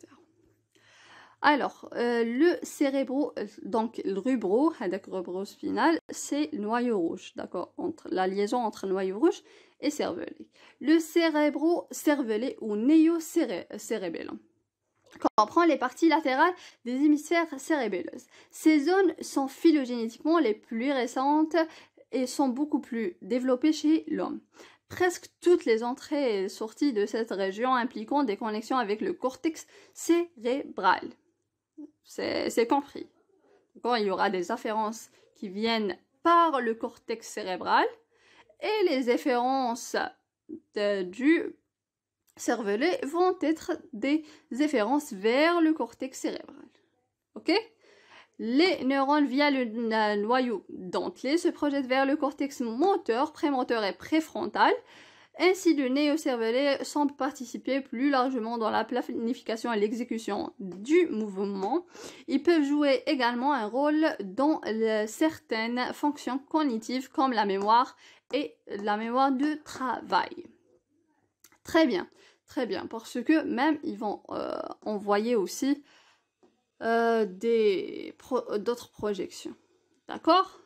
Alors, le cérébro, donc le rubrospinal, c'est le noyau rouge, d'accord, la liaison entre le noyau rouge et cervelé. Le cérébro-cervelé ou néo-cérébellum comprend les parties latérales des hémisphères cérébelleux. Ces zones sont phylogénétiquement les plus récentes et sont beaucoup plus développées chez l'homme. Presque toutes les entrées et sorties de cette région impliquant des connexions avec le cortex cérébral. C'est compris. Quand il y aura des afférences qui viennent par le cortex cérébral et les efférences du cervelet vont être des efférences vers le cortex cérébral. Ok? Les neurones via le noyau dentelé se projettent vers le cortex moteur, prémoteur et préfrontal. Ainsi, le néocervelet semble participer plus largement dans la planification et l'exécution du mouvement. Ils peuvent jouer également un rôle dans certaines fonctions cognitives comme la mémoire et la mémoire de travail. Très bien, parce que même ils vont envoyer aussi d'autres projections. D'accord?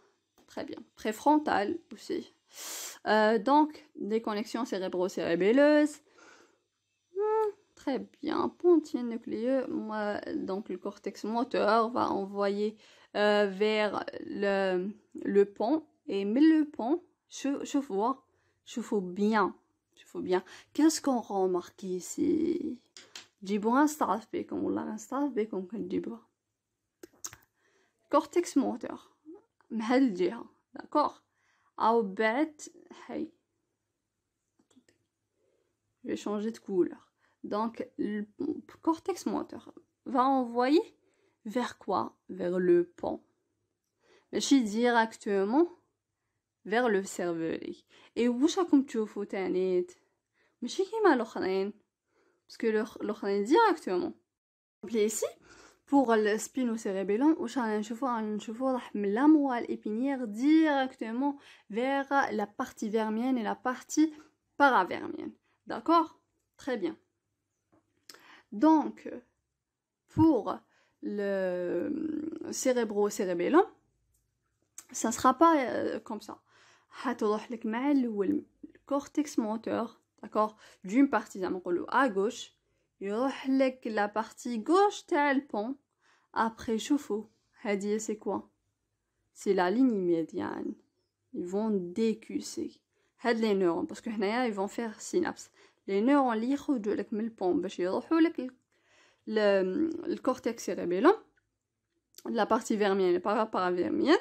Très bien. Préfrontale aussi. Donc, des connexions cérébro-cérébelleuses. Très bien. Pontien nucléeux. Donc, le cortex moteur va envoyer vers le pont. Et mais le pont, je vois bien. Qu'est-ce qu'on remarque ici? جيبوها نستعرف بكم والله غنستعرف بكم كنجيبوها. cortex moteur من هاد الجهة. d'accord. أو بعد هاي. je vais changer de couleur. Donc le cortex moteur va envoyer vers quoi? Vers le pont. ماشي directement vers le cervelet. Et واش راكم تشوفوا تانيت؟ ماشي كيما الاخرين. Parce que l'autre directement. Et ici, pour le spinocérébellum, on va la moelle épinière directement vers la partie vermienne et la partie paravermienne. D'accord? Très bien. Donc, pour le cérébro-cérébellum, ça ne sera pas comme ça. Le cortex moteur. D'accord, d'une partie à gauche, la partie gauche تاع le pont. Après شوفوا هذه c'est quoi? C'est la ligne médiane. Ils vont décusser هاد les neurones parce que هنايا ils vont faire synapse. Les neurones اللي يخرجوا لك من البون باش يروحوا لك le cortex cérébellum, la partie vermienne et paravermienne,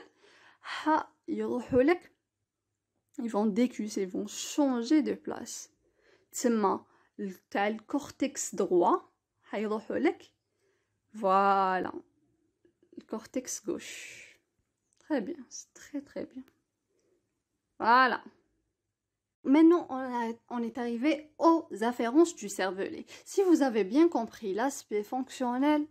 يروحوا لك, ils vont décusser, ils vont changer de place. تسمى تاع الكورتكس droit حيروحوا لك voilà le cortex gauche. Très bien, c'est très bien. Voilà. Maintenant, on est arrivé aux afférences du cervelet. Si vous avez bien compris l'aspect fonctionnel,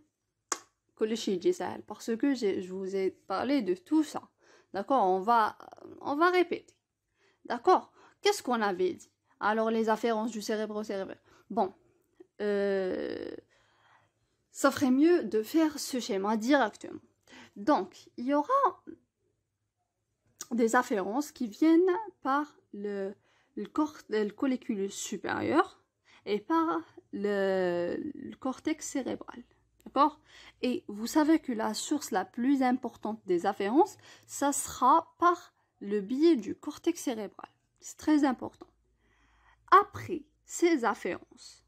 parce que je vous ai parlé de tout ça. D'accord, on va répéter. D'accord, qu'est-ce qu'on avait dit? Alors, les afférences du cérébro-cérébral. Bon, ça ferait mieux de faire ce schéma directement. Donc, il y aura des afférences qui viennent par le colliculus supérieur et par le cortex cérébral. D'accord? Et vous savez que la source la plus importante des afférences, ça sera par le biais du cortex cérébral. C'est très important. Après, ces afférences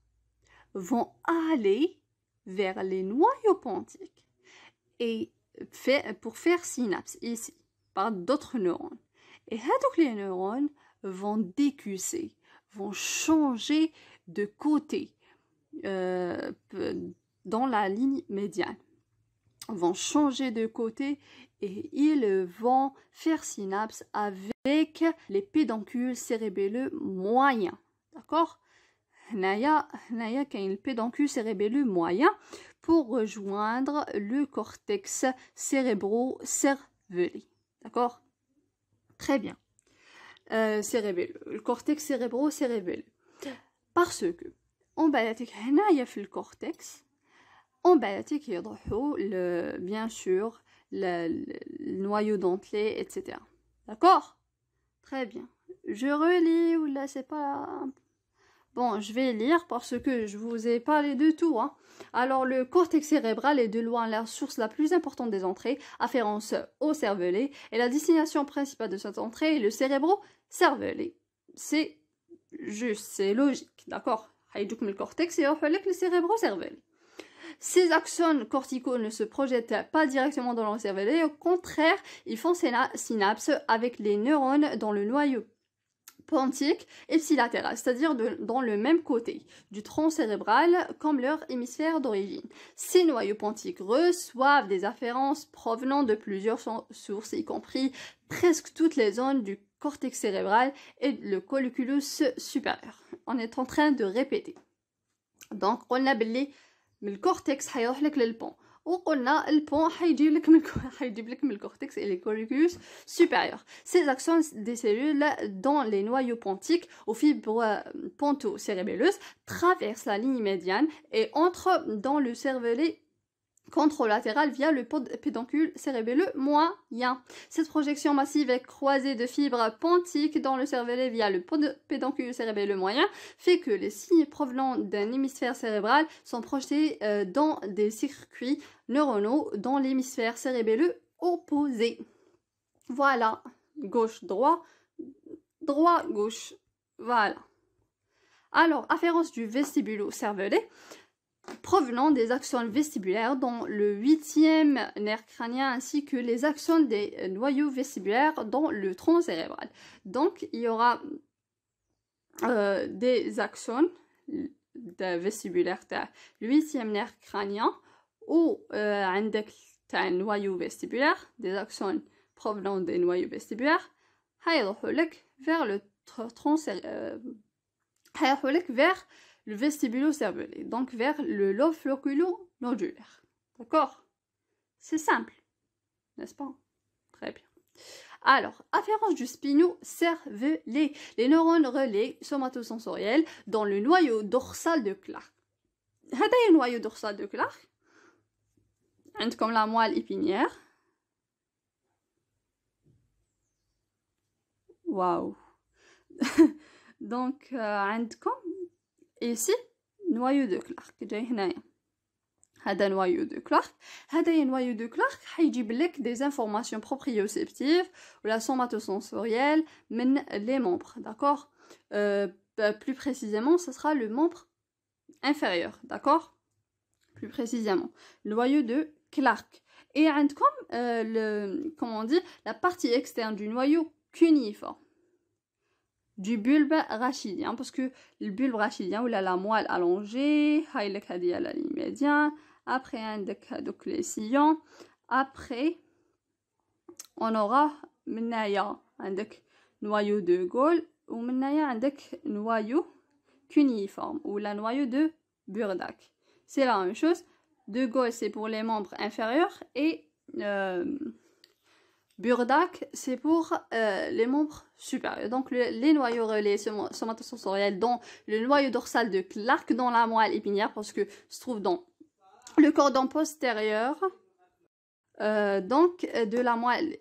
vont aller vers les noyaux pontiques et pour faire synapse ici par d'autres neurones. Et les neurones vont décusser, vont changer de côté dans la ligne médiane. Vont changer de côté et ils vont faire synapse avec les pédoncules cérébelleux moyens. D'accord? Naya a le pédoncule cérébelleux moyen pour rejoindre le cortex cérébro-cervelé. D'accord? Très bien. Cérébelleux. Le cortex cérébro-cervelé. Parce que, on va le cortex, on va bien sûr, le noyau dentelé, etc. D'accord? Très bien. Je relis ou là, c'est pas... Bon, je vais lire parce que je vous ai parlé de tout. Hein. Alors, le cortex cérébral est de loin la source la plus importante des entrées, afférence au cervelet, et la destination principale de cette entrée est le cérébro-cervelet. C'est juste, c'est logique, d'accord? Le cortex et le cérébro-cervelet. Ces axones corticaux ne se projettent pas directement dans le cervelet, au contraire, ils font synapse avec les neurones dans le noyau pontique ipsilatéral, c'est-à-dire dans le même côté du tronc cérébral comme leur hémisphère d'origine. Ces noyaux pontiques reçoivent des afférences provenant de plusieurs sources, y compris presque toutes les zones du cortex cérébral et le colliculus supérieur. On est en train de répéter. Donc, on a le cortex هيروح لك للبون وقلنا البون هيجيب لك من الكورتكس et les colliculus supérieurs. Ces axones des cellules dans les noyaux pontiques aux fibres ponto-cérébelleuses traversent la ligne médiane et entrent dans le cervelet contralatéral via le pédoncule cérébelleux moyen. Cette projection massive et croisée de fibres pontiques dans le cervelet via le pédoncule cérébelleux moyen fait que les signes provenant d'un hémisphère cérébral sont projetés dans des circuits neuronaux dans l'hémisphère cérébelleux opposé. Voilà, gauche-droit, droit-gauche. Voilà. Alors, afférence du vestibulo-cervelet provenant des axones vestibulaires dans le 8e nerf crânien ainsi que les axones des noyaux vestibulaires dans le tronc cérébral. Donc, il y aura des axones vestibulaires le 8e nerf crânien ou un noyau vestibulaire, des axones provenant des noyaux vestibulaires, vers le tronc cérébral, vers le vestibulo-cervelé, donc vers le lobe floculo-nodulaire. D'accord? C'est simple, n'est-ce pas? Très bien. Alors, afférence du spino-cervelé. Les neurones relais somatosensoriels dans le noyau dorsal de Clark. هذا le noyau dorsal de Clark. عندكم la moelle épinière. Waouh. Donc, عندكم ici, noyau de Clark. جاي هنايا. هذا noyau de Clark. هذا noyau de Clark هيجيب لك des informations proprioceptives ou la somatosensorielle من les membres, d'accord? Plus précisément, ce sera le membre inférieur, d'accord? Plus précisément, le noyau de Clark. Et عندكم comment on dit, la partie externe du noyau cuniforme. Du bulbe rachidien, parce que le bulbe rachidien ou la moelle allongée, هايلك هذه la ligne médiane, après عندك هذوك les sillons, après on aura منايا عندك noyau de Gaulle ou منايا عندك noyau cuniforme ou la noyau de Burdak. C'est la même chose. De Gaulle c'est pour les membres inférieurs et Burdak, c'est pour les membres supérieurs. Donc, les noyaux relais somatosensoriels dans le noyau dorsal de Clark dans la moelle épinière, parce que se trouve dans le cordon postérieur, donc de la moelle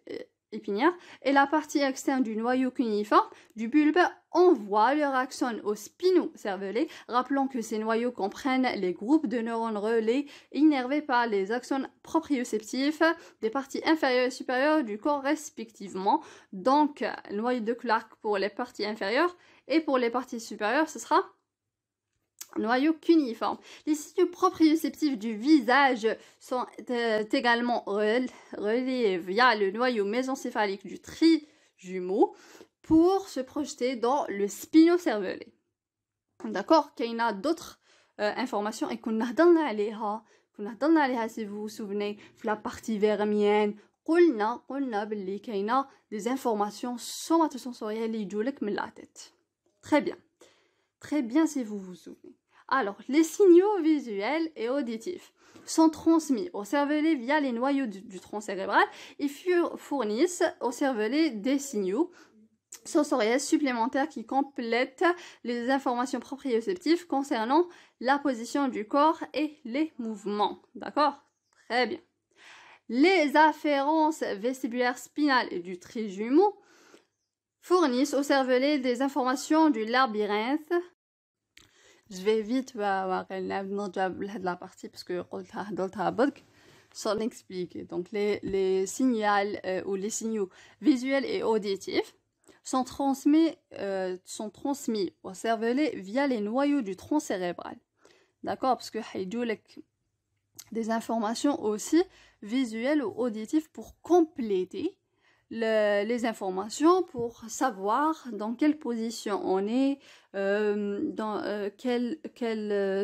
épinière, et la partie externe du noyau cuniforme du bulbe envoie leur axone au spino-cervelet. Rappelons que ces noyaux comprennent les groupes de neurones relais innervés par les axones proprioceptifs des parties inférieures et supérieures du corps respectivement. Donc, le noyau de Clark pour les parties inférieures et pour les parties supérieures, ce sera noyau cuniforme. Les signaux proprioceptifs du visage sont également reliés via le noyau mésencéphalique du trijumeau pour se projeter dans le spino-cervelet. D'accord? Qu'il y a d'autres informations et qu'on a dans les si vous vous souvenez, la partie vermienne, قلنا باللي كاينه des informations somatosensorielles اللي يجولك من la tête. Très bien. Très bien si vous vous souvenez. Alors, les signaux visuels et auditifs sont transmis au cervelet via les noyaux du tronc cérébral et fournissent au cervelet des signaux sensoriels supplémentaires qui complètent les informations proprioceptives concernant la position du corps et les mouvements. D'accord? Très bien. Les afférences vestibulaires spinales et du trijumeau fournissent au cervelet des informations du labyrinthe. Je vais vite la partie parce que sans expliquer. Donc les signaux ou les signaux visuels et auditifs sont transmis au cervelet via les noyaux du tronc cérébral. D'accord? Parce que des informations aussi visuelles ou auditives pour compléter les informations, pour savoir dans quelle position on est, quel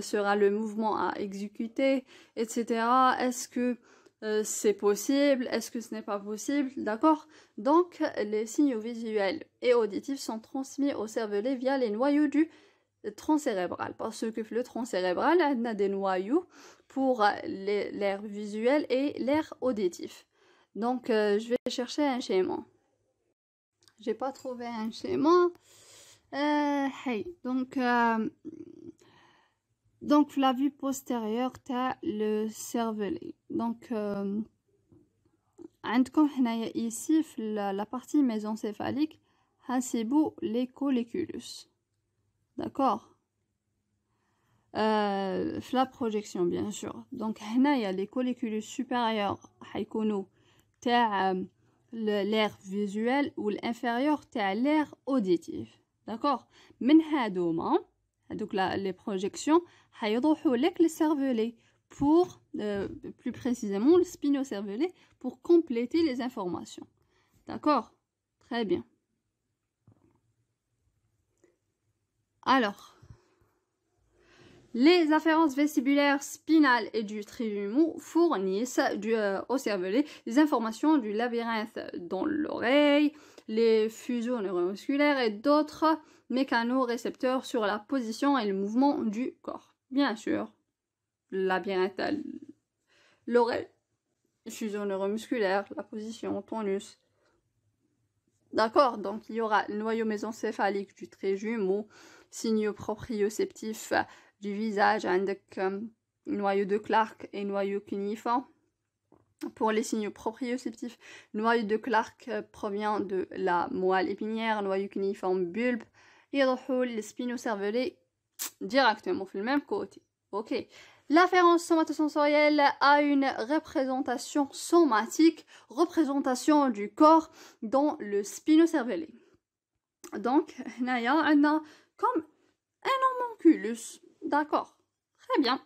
sera le mouvement à exécuter, etc. Est-ce que c'est possible, est-ce que ce n'est pas possible, d'accord? Donc, les signaux visuels et auditifs sont transmis au cervelet via les noyaux du tronc cérébral, parce que le tronc cérébral a des noyaux pour l'air visuel et l'air auditif. Donc, je vais chercher un schéma. J'ai pas trouvé un schéma. Donc, la vue postérieure, t'as le cervelet. Donc, ici, la partie mésencéphalique, c'est les colliculus. D'accord? La projection, bien sûr. Donc, il y a les colliculus supérieurs, t'as l'air visuel ou l'inférieur, t'as l'air auditif. D'accord? من هادوما donc les projections هيوضحوا لك le cervelet pour plus précisément le spino-cervelet pour compléter les informations. D'accord? Très bien. Alors, les afférences vestibulaires spinales et du trijumeau fournissent au cervelet les informations du labyrinthe dans l'oreille, les fuseaux neuromusculaires et d'autres mécanorécepteurs sur la position et le mouvement du corps. Bien sûr, le labyrinthe, l'oreille, les fuseaux neuromusculaires, la position, tonus. D'accord, donc il y aura le noyau mésencéphalique du trijumeau, signaux proprioceptifs du visage, avec noyau de Clark et noyau cuniforme. Pour les signaux proprioceptifs, noyau de Clark provient de la moelle épinière, noyau cuniforme bulbe, et le spino-cervelet directement sur le même côté. Ok. L'afférence somatosensorielle a une représentation somatique, représentation du corps dans le spino-cervelet. Donc, on a comme un homunculus. D'accord, très bien.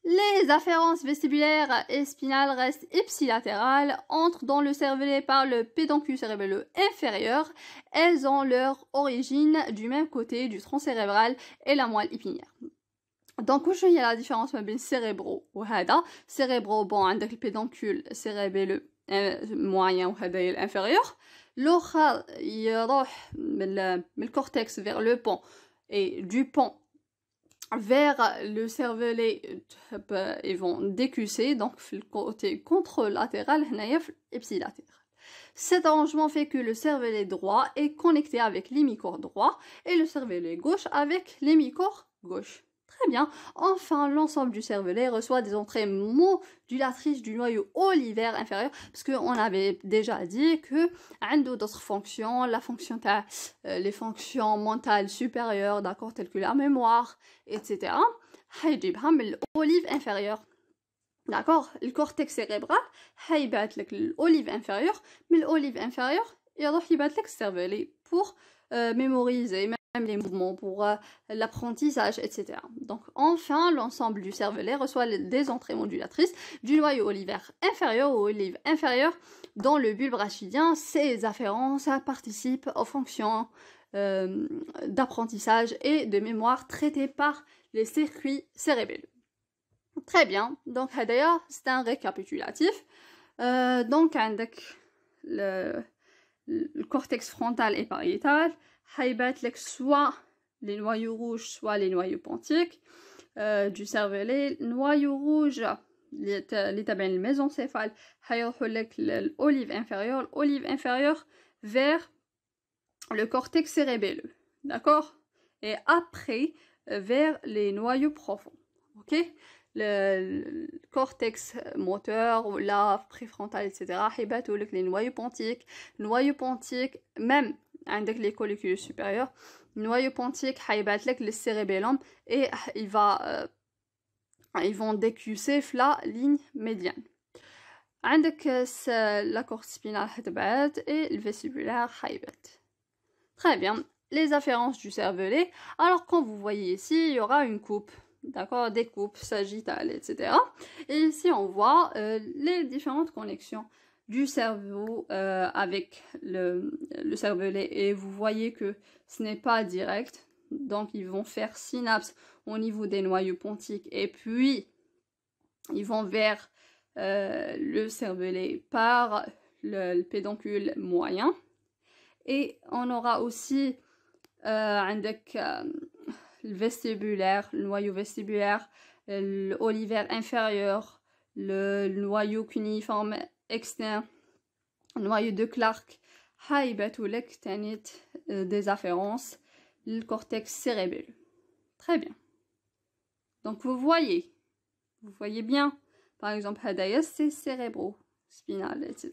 Les afférences vestibulaires et spinales restent ipsilatérales, entrent dans le cervelet par le pédoncule cérébelleux inférieur. Elles ont leur origine du même côté du tronc cérébral et la moelle épinière. Donc, où il y a la différence entre cérébraux ou hada. Cérébraux, bon, avec le pédoncule cérébelleux moyen ou hada inférieur. L'autre, il y a le cortex vers le pont et du pont vers le cervelet, ils vont décusser, donc le côté contralatéral, ipsilatéral. Cet arrangement fait que le cervelet droit est connecté avec l'hémicorps droit et le cervelet gauche avec l'hémicorps gauche. Très bien. Enfin, l'ensemble du cervelet reçoit des entrées modulatrices du noyau olivaire inférieur, parce qu'on avait déjà dit que a d'autres fonctions, les fonctions mentales supérieures, d'accord, telles que la mémoire, etc. L'olive inférieure. D'accord, le cortex cérébral هيبعت لك l'olive inférieure, mais l'olive inférieure يروح يبعت لك cervelet pour mémoriser même les mouvements, pour l'apprentissage, etc. Donc enfin, l'ensemble du cervelet reçoit des entrées modulatrices du noyau olivaire inférieur ou olive inférieure dans le bulbe rachidien. Ces afférences participent aux fonctions d'apprentissage et de mémoire traitées par les circuits cérébraux. Très bien, donc d'ailleurs c'est un récapitulatif. Donc عندك le cortex frontal et pariétal هيبات لك soit les noyaux rouges soit les noyaux pontiques du cervelet. Noyau rouge اللي تابعين الميزوncéphale هيروحوا لك l'olive inférieure vers le cortex cérébelleux, d'accord, et après vers les noyaux profonds, ok. Le cortex moteur ou la préfrontal, etc. هيباتوا لك les noyaux pontiques même عندك les collicules supérieures. Noyau pontique هيبات لك le cérébellum et ils vont décusser la ligne médiane. عندك la corde spinale هتبعت et le vestibulaire هيبات. Très bien, les afférences du cervelet. Alors quand vous voyez ici, il y aura une coupe, d'accord, des coupes sagittales, etc. Et ici on voit les différentes connexions du cerveau avec le cervelet, et vous voyez que ce n'est pas direct, donc ils vont faire synapse au niveau des noyaux pontiques et puis ils vont vers le cervelet par le pédoncule moyen. Et on aura aussi عندك le vestibulaire, le noyau vestibulaire, l'olivaire inférieur, le noyau cuniforme externe, le noyau de Clark, هيباتوا لك تانيت des afférences, le cortex cérébelleux. Très bien. Donc vous voyez bien, par exemple هدايا c'est cérébro-spinal, etc.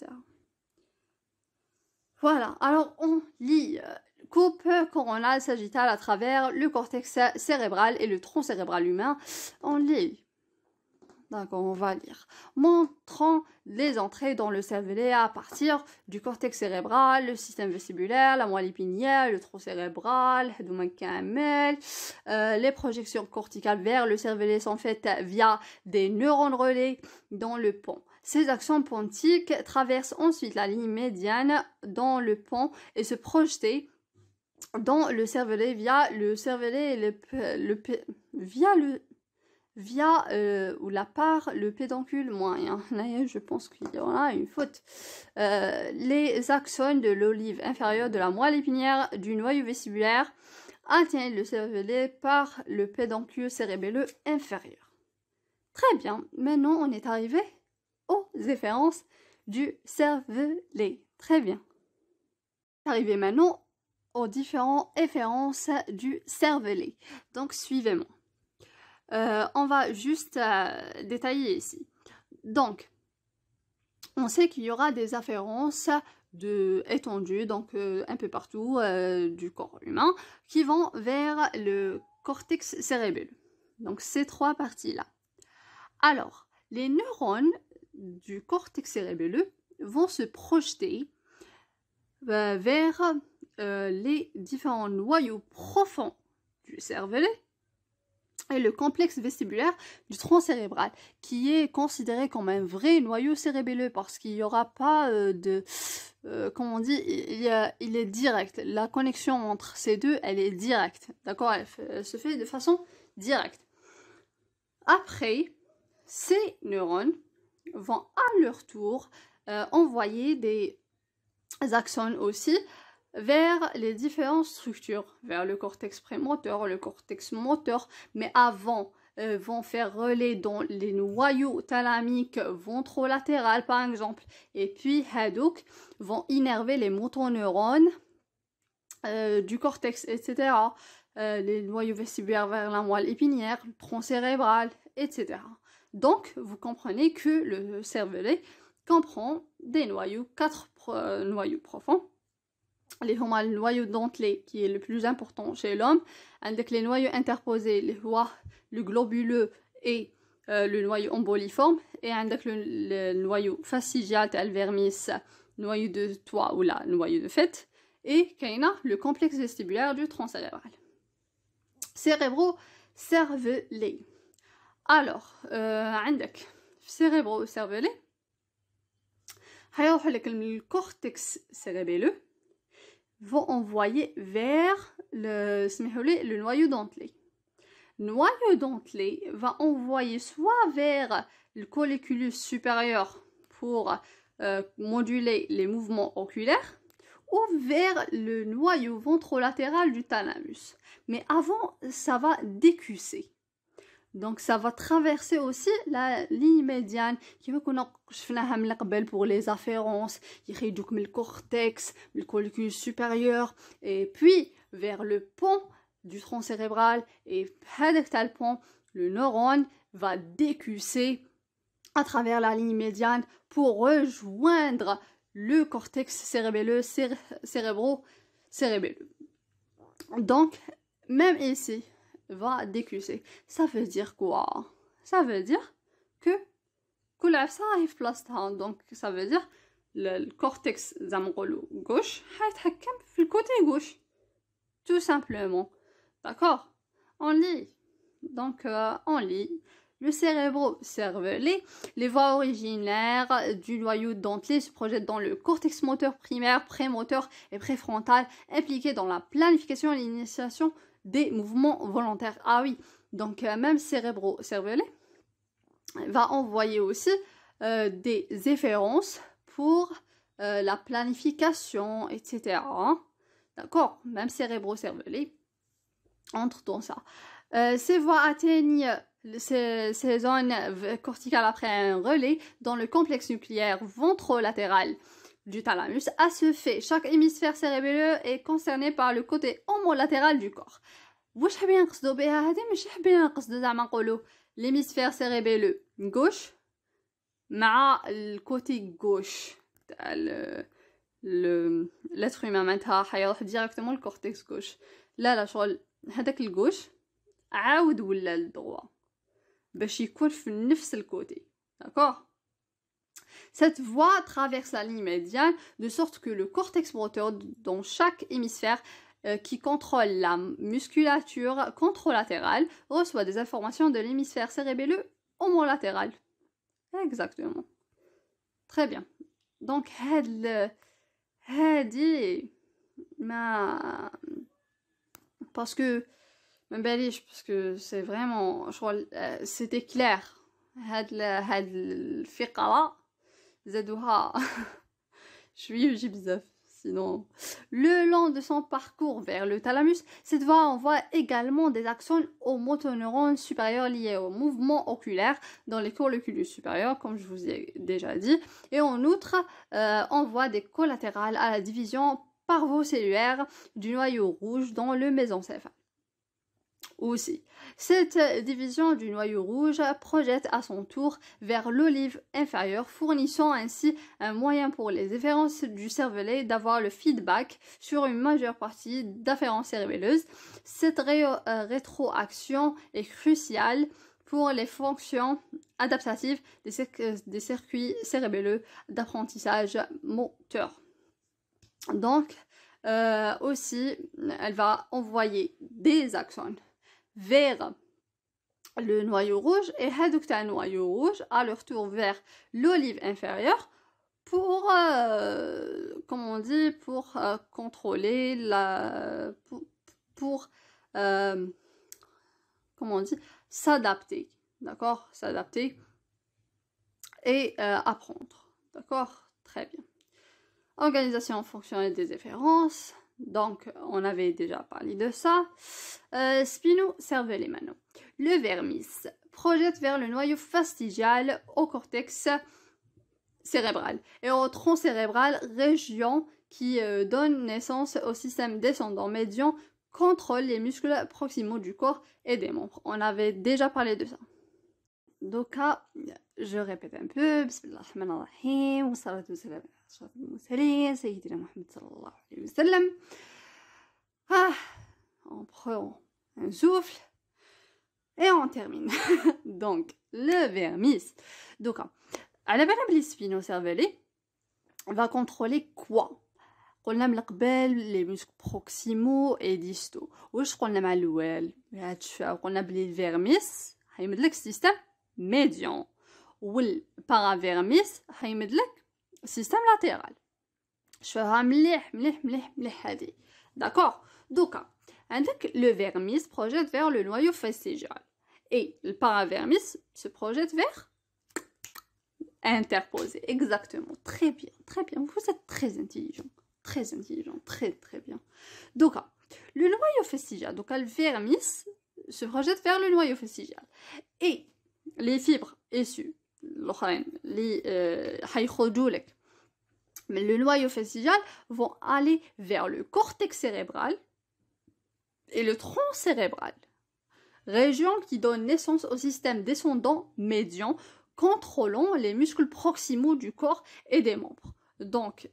Voilà, alors on lit coupe coronale sagittale à travers le cortex cérébral et le tronc cérébral humain. On lit. D'accord, on va lire. Montrant les entrées dans le cervelet à partir du cortex cérébral, le système vestibulaire, la moelle épinière, le tronc cérébral, les projections corticales vers le cervelet sont faites via des neurones relais dans le pont. Ces axons pontiques traversent ensuite la ligne médiane dans le pont et se projetent dans le cervelet via le cervelet et le pédoncule moyen. Là, je pense qu'il y en a une faute. Les axones de l'olive inférieure de la moelle épinière du noyau vestibulaire atteignent le cervelet par le pédoncule cérébelleux inférieur. Très bien, maintenant on est arrivé aux efférences du cervelet. Très bien. Arrivé maintenant aux différentes efférences du cervelet. Donc suivez-moi. On va juste détailler ici. Donc, on sait qu'il y aura des afférences étendues, donc un peu partout du corps humain, qui vont vers le cortex cérébelleux. Donc, ces trois parties-là. Alors, les neurones du cortex cérébelleux vont se projeter vers les différents noyaux profonds du cervelet et le complexe vestibulaire du tronc cérébral, qui est considéré comme un vrai noyau cérébelleux parce qu'il n'y aura pas comment on dit, il est direct. La connexion entre ces deux, elle est directe, d'accord, elle se fait de façon directe. Après, ces neurones vont à leur tour envoyer des axones aussi vers les différentes structures, vers le cortex prémoteur, le cortex moteur, mais avant vont faire relais dans les noyaux thalamiques ventrolatérales par exemple. Et puis hadouk vont innerver les motoneurones du cortex, etc. Les noyaux vestibulaires vers la moelle épinière, le tronc cérébral, etc. Donc, vous comprenez que le cervelet comprend des noyaux, 4 noyaux profonds. Les le noyau dentelé qui est le plus important chez l'homme, avec les noyaux interposés, le globuleux et le noyau emboliforme, et avec le noyau fascigial, le vermis, noyau de toit ou la noyau de fête, et kaina le complexe vestibulaire du tronc cérébral. Cérébro-cervelet. Alors, عندك cérébro-cervelet هيروح لك الكورتكس cérébelleux vont envoyer vers le noyau dentelé. Le noyau dentelé va envoyer soit vers le colliculus supérieur pour moduler les mouvements oculaires, ou vers le noyau ventrolatéral du thalamus. Mais avant, ça va décusser. Donc ça va traverser aussi la ligne médiane qui va pour les afférences, يخرجوك من الcortex, le collicule supérieur, et puis vers le pont du tronc cérébral, et هذاك تاع le pont, le neurone va décusser à travers la ligne médiane pour rejoindre le cortex cérébelleux, cérébro-cérébelleux. Donc même ici va décusser. Ça veut dire quoi? Ça veut dire que كل عفسة هي في بلاصتها. Donc ça veut dire le cortex زعما gauche هيتحكم في الكوتي gauche. Tout simplement. D'accord? On lit. Donc on lit. Le cérébro-cervelet, les voies originaires du noyau dentelé se projettent dans le cortex moteur primaire, prémoteur et préfrontal, impliqués dans la planification et l'initiation des mouvements volontaires. Ah oui, donc même cérébro-cervelet va envoyer aussi des efférences pour la planification, etc. D'accord? Même cérébro-cervelet entre dans ça. Ces voies atteignent ces zones corticales après un relais dans le complexe nucléaire ventrolatéral du thalamus. À ce fait, chaque hémisphère cérébelleux est concerné par le côté homolatéral du corps. واش حابين نقصدوا بها هذه؟ ماشي حابين نقصدوا زعما نقولوا l'hémisphère cérébelleux gauche مع الكوتي gauche تاع l'être humain معناتها حيروح ديريكتومون الكورتكس gauche. لا شغل هذاك الجوش عاود ولا الدغوا باش يكون في نفس الكوتي. D'accord? Cette voie traverse la ligne médiane de sorte que le cortex moteur dans chaque hémisphère qui contrôle la musculature contralatérale reçoit des informations de l'hémisphère cérébelleux homolatéral. Exactement. Très bien. Donc هادي ما parce que parce que c'est vraiment c'était clair. هاد الفقرة زادوها شوية بزاف. Sinon, le long de son parcours vers le thalamus, cette voie envoie également des axones aux motoneurones supérieurs liés au mouvement oculaire dans les colliculus supérieurs, comme je vous ai déjà dit, et en outre, envoie des collatérales à la division parvocellulaire du noyau rouge dans le mésencéphale. Aussi, cette division du noyau rouge projette à son tour vers l'olive inférieure, fournissant ainsi un moyen pour les efférences du cervelet d'avoir le feedback sur une majeure partie d'afférences cérébelleuses. Cette rétroaction est cruciale pour les fonctions adaptatives des circuits cérébelleux d'apprentissage moteur. Donc, aussi, elle va envoyer des axones vers le noyau rouge et hadouk ta noyau rouge à leur tour vers l'olive inférieure pour comment on dit, pour contrôler la pour comment on dit, s'adapter, d'accord, s'adapter et apprendre, d'accord, très bien. Organisation fonctionnelle des efférences. Donc, on avait déjà parlé de ça. Spino-cervelet maintenant. Le vermis projette vers le noyau fastigial au cortex cérébral et au tronc cérébral, région qui donne naissance au système descendant médian, contrôle les muscles proximaux du corps et des membres. On avait déjà parlé de ça. Donc, je répète un peu. Bismillah ar-Rahman ar-Rahim. Wa salatu wa salam ala ashrafil mursalin, Sayyidina Muhammad sallallahu alayhi wa sallam. On prend un souffle et on termine. Donc, le vermis. Donc, à la بالنا بلي spino-cervellé va contrôler quoi? قلنا من قبل les muscles proximaux et distaux. واش قلنا مع الاول؟ قلنا بلي الفيرميس هيمد لك système médian والبارافيرميس هيمد لك système latéral. شوفها مليح مليح مليح مليح هادي. D'accord. Donc, عندك le vermis projette vers le noyau fastigial et le paravermis se projette vers interposé. Exactement. Très bien, très bien. Vous êtes très intelligent, très très bien. Donc, le noyau fastigial, donc le vermis se projette vers le noyau fastigial et les fibres issues, mais le noyau fastigial vont aller vers le cortex cérébral et le tronc cérébral, région qui donne naissance au système descendant médian contrôlant les muscles proximaux du corps et des membres. Donc,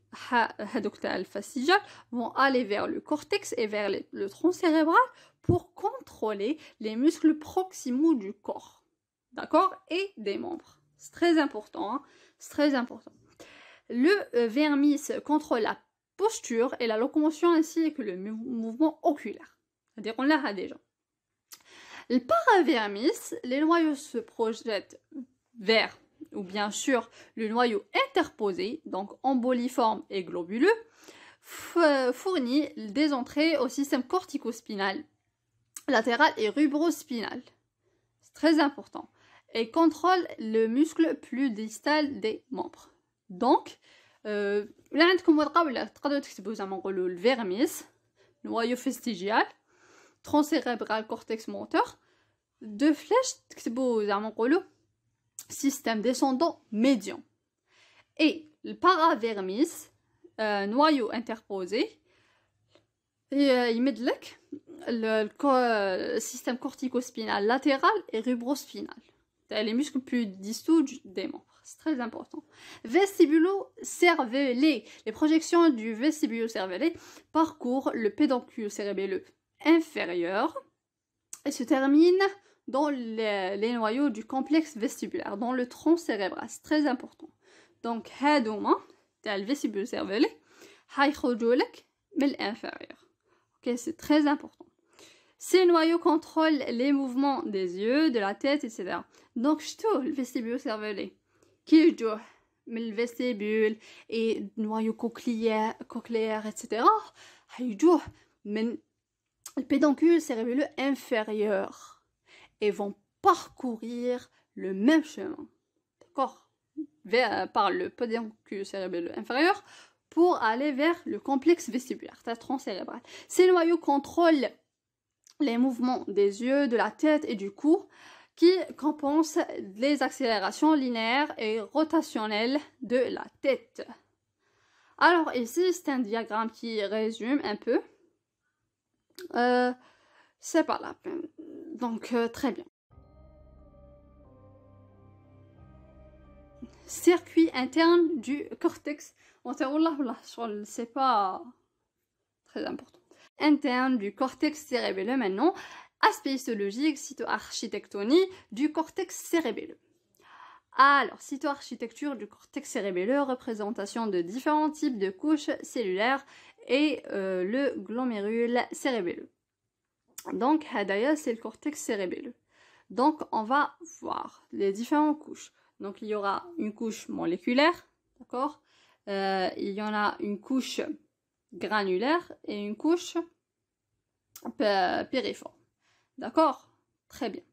les fastigiales vont aller vers le cortex et vers le tronc cérébral pour contrôler les muscles proximaux du corps. D'accord? Et des membres. C'est très important, hein? C'est très important. Le vermis contrôle la posture et la locomotion ainsi que le mouvement oculaire. C'est-à-dire qu'on l'a déjà. Le paravermis, les noyaux se projettent vers, ou bien sûr, le noyau interposé, donc emboliforme et globuleux, fournit des entrées au système corticospinal latéral et rubrospinal. C'est très important. Et contrôle le muscle plus distal des membres. Donc, là, عندكم ورقة ولا تقدروا تكتبوا زعما نقولوا الفيرميس, noyau fastigial, tronc cérébral, cortex moteur, deux flèches تكتبوا زعما نقولوا système descendant médian. Et le paravermis, noyau interposé, il met le système corticospinal latéral et rubrospinal. Les muscles plus distaux des membres. C'est très important. Vestibulo-cervellé. Les projections du vestibulo-cervellé parcourent le pédoncule cérébelleux inférieur et se terminent dans les noyaux du complexe vestibulaire, dans le tronc cérébral. C'est très important. Donc, هادوما تاع le vestibule cervellé هيخرجوا لك من l'inférieur. Ok, c'est très important. Ces noyaux contrôlent les mouvements des yeux, de la tête, etc. Donc, شتو le vestibule cervellé كي يجوه من الفستيبول et noyau cochléaire, etc. هيجوه من le pédoncule cérébelleux inférieur et vont parcourir le même chemin, d'accord, par le pédoncule cérébelleux inférieur pour aller vers le complexe vestibulaire, le tronc cérébral. Ces noyaux contrôlent les mouvements des yeux, de la tête et du cou qui compensent les accélérations linéaires et rotationnelles de la tête. Alors ici, c'est un diagramme qui résume un peu. C'est pas la peine. Donc, très bien. Circuit interne du cortex. C'est pas très important. Interne du cortex cérébelleux maintenant. Aspect histologique, cytoarchitectonie du cortex cérébelleux. Alors, cytoarchitecture du cortex cérébelleux, représentation de différents types de couches cellulaires et le glomérule cérébelleux. Donc, hadaya, c'est le cortex cérébelleux. Donc, on va voir les différentes couches. Donc, il y aura une couche moléculaire, d'accord? Il y en a une couche granulaire et une couche périforme. D'accord? Très bien.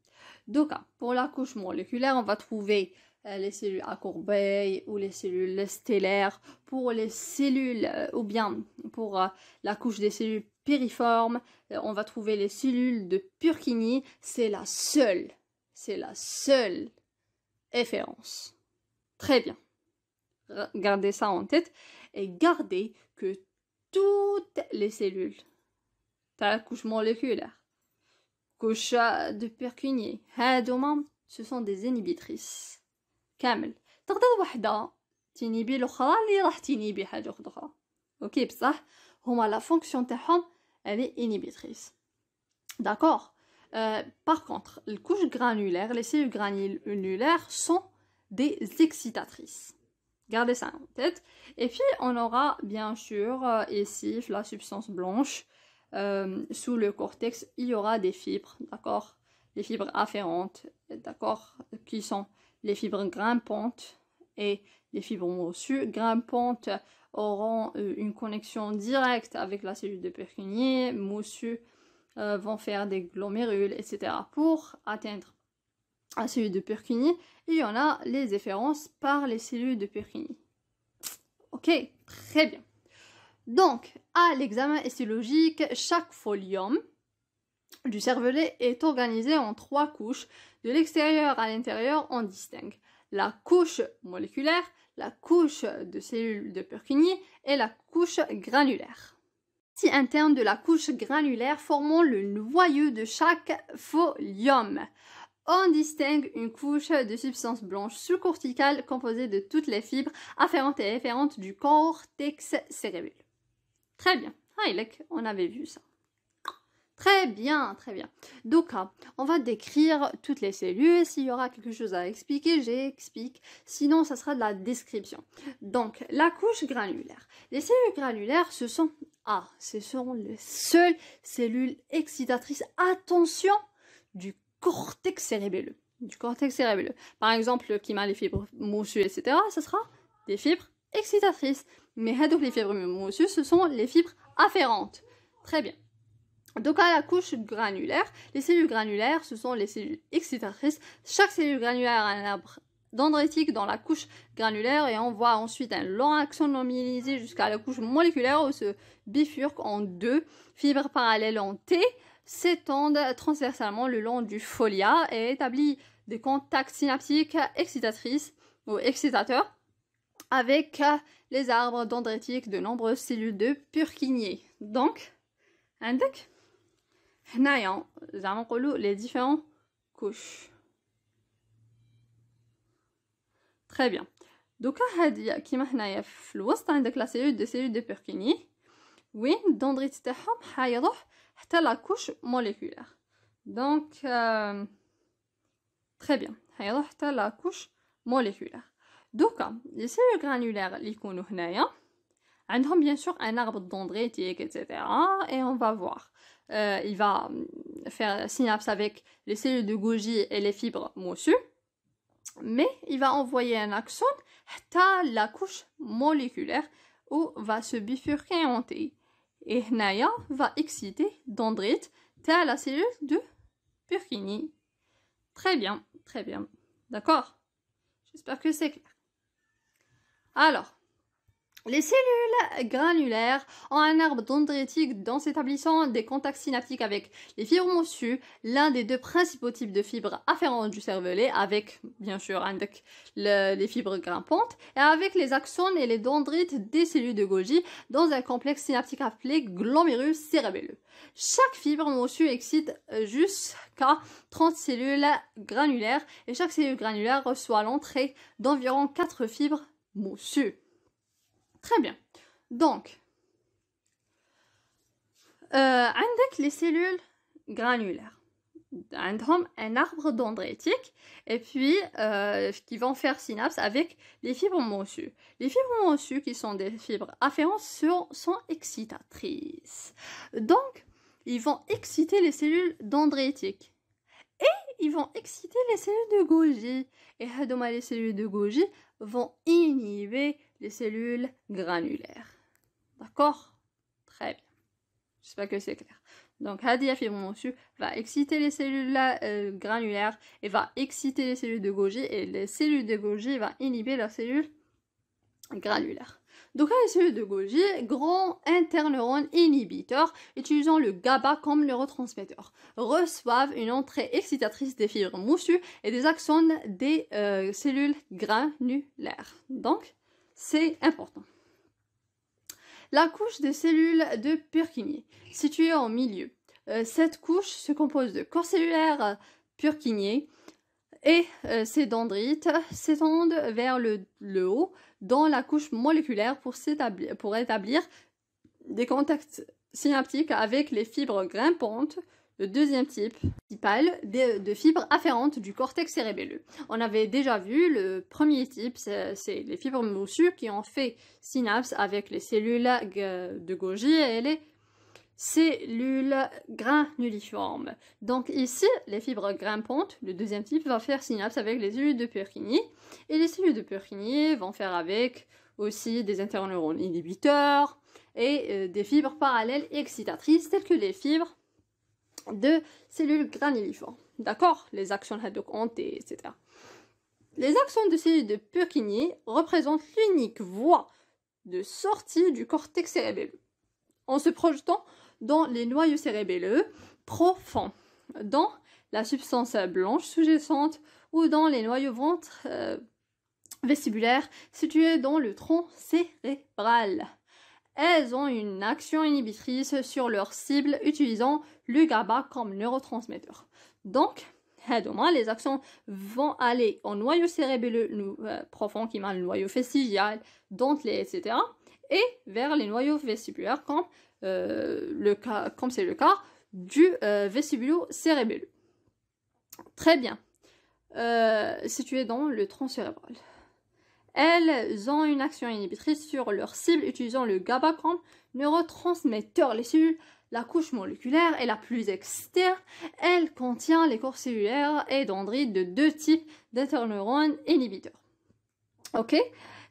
Donc, pour la couche moléculaire, on va trouver les cellules à Corbeil ou les cellules stellaires. Pour les cellules, ou bien pour la couche des cellules piriforme, on va trouver les cellules de Purkinje, c'est la seule référence. Très bien. Gardez ça en tête et gardez que toutes les cellules de la couche moléculaire, couche de Purkinje, ce sont des inhibitrices. كامل. تقدر وحدة تنيبي الأخرى اللي راح تنيبي حاجة أخرى. أوكي بصح هما لا فونكسيون تاعهم elle est inhibitrice. D'accord. Par contre, les couches granulaires, les cellules granulaires sont des excitatrices. Gardez ça en tête. Et puis, on aura bien sûr ici la substance blanche. Sous le cortex, il y aura des fibres, d'accord? Les fibres afférentes, d'accord? Qui sont les fibres grimpantes et les fibres mossues. Grimpantes auront une connexion directe avec la cellule de Purkinje. Mossues vont faire des glomérules, etc. Pour atteindre la cellule de Purkinje, il y en a les efférences par les cellules de Purkinje. Ok, très bien. Donc, à l'examen histologique, chaque folium du cervelet est organisé en 3 couches. De l'extérieur à l'intérieur, on distingue la couche moléculaire, la couche de cellules de Purkinje et la couche granulaire. Si interne de la couche granulaire formant le noyau de chaque folium. On distingue une couche de substance blanche sous-corticale composée de toutes les fibres afférentes et efférentes du cortex cérébral. Très bien. On avait vu ça. Très bien, très bien. Donc, on va décrire toutes les cellules. S'il y aura quelque chose à expliquer, j'explique. Sinon, ça sera de la description. Donc, la couche granulaire. Les cellules granulaires, ce sont les seules cellules excitatrices. Attention, du cortex cérébelleux. Par exemple, qui m'a les fibres mossues, etc., ce sera des fibres excitatrices. Mais les fibres mossues, ce sont les fibres afférentes. Très bien. Donc à la couche granulaire, les cellules granulaires, ce sont les cellules excitatrices. Chaque cellule granulaire a un arbre dendritique dans la couche granulaire et on voit ensuite un long axone nominalisé jusqu'à la couche moléculaire où se bifurque en 2 fibres parallèles en T, s'étendent transversalement le long du folia et établissent des contacts synaptiques excitatrices ou excitateurs avec les arbres dendritiques de nombreuses cellules de Purkinje. Donc, عندك هنايا زعما نقولوا les différents couches. Très bien. دوكا هادي كيما هنايا في الوسط عندك لا سيلول دو Purkinje وين الدندريت تاعهم حيروح حتى لا كوش موليكولير. دونك très bien. حيروح حتى لا كوش موليكولير. دوكا les cellules granulaires اللي يكونوا هنايا عندهم bien sûr un arbre dendritique, etc. Et on va voir. Il va faire synapse avec les cellules de Golgi et les fibres mossues. Mais il va envoyer un axone à la couche moléculaire où va se bifurquer en T. Et Naya va exciter dendrite à la cellule de Purkinje. Très bien, très bien. D'accord? J'espère que c'est clair. Alors, les cellules granulaires ont un arbre dendritique dans s'établissant des contacts synaptiques avec les fibres mossues, l'un des 2 principaux types de fibres afférentes du cervelet, avec bien sûr les fibres grimpantes, et avec les axones et les dendrites des cellules de Golgi dans un complexe synaptique appelé glomérule cérébelleux. Chaque fibre mossue excite jusqu'à 30 cellules granulaires et chaque cellule granulaire reçoit l'entrée d'environ 4 fibres mossues. Très bien. Donc, عندك les cellules granulaires. عندهم un arbre dendritique et puis qui vont faire synapse avec les fibres mossues. Les fibres mossues qui sont des fibres afférentes sont excitatrices. Donc, ils vont exciter les cellules dendritiques. Et ils vont exciter les cellules de Golgi. Et les cellules de Golgi vont inhiber les cellules granulaires. D'accord? Très bien. J'espère que c'est clair. Donc, Hadia fibre mossue va exciter les cellules granulaires et va exciter les cellules de Golgi et les cellules de Golgi vont inhiber leurs cellules granulaires. Donc les cellules de Golgi, grands interneurones inhibiteurs, utilisant le GABA comme neurotransmetteur, reçoivent une entrée excitatrice des fibres moussues et des axones des cellules granulaires. Donc, c'est important. La couche des cellules de Purkinje, située au milieu. Cette couche se compose de corps cellulaires Purkinje et ces dendrites s'étendent vers le haut dans la couche moléculaire pour établir des contacts synaptiques avec les fibres grimpantes, le deuxième type principal de fibres afférentes du cortex cérébelleux. On avait déjà vu le premier type, c'est les fibres moussues qui ont fait synapse avec les cellules de Golgi et les cellules granuliformes. Donc ici, les fibres grimpantes, le deuxième type, va faire synapse avec les cellules de Purkinje. Et les cellules de Purkinje vont faire avec aussi des interneurones inhibiteurs et des fibres parallèles excitatrices telles que les fibres de cellules granuliformes. D'accord? Les axones hadocantées, etc. Les axones de cellules de Purkinje représentent l'unique voie de sortie du cortex cérébelleux en se projetant dans les noyaux cérébelleux profonds, dans la substance blanche sous-jacente ou dans les noyaux ventre vestibulaires situés dans le tronc cérébral. Elles ont une action inhibitrice sur leur cible utilisant le GABA comme neurotransmetteur. Donc, les axones vont aller au noyau cérébelleux profond qui est le noyau vestigial, dentelé, etc. et vers les noyaux vestibulaires comme c'est le cas du vestibulo-cérébelleux. Très bien. Situé dans le tronc cérébral. Elles ont une action inhibitrice sur leur cible utilisant le GABA comme neurotransmetteur. Les cellules, la couche moléculaire est la plus externe. Elle contient les corps cellulaires et dendrites de deux types d'interneurones inhibiteurs. Ok?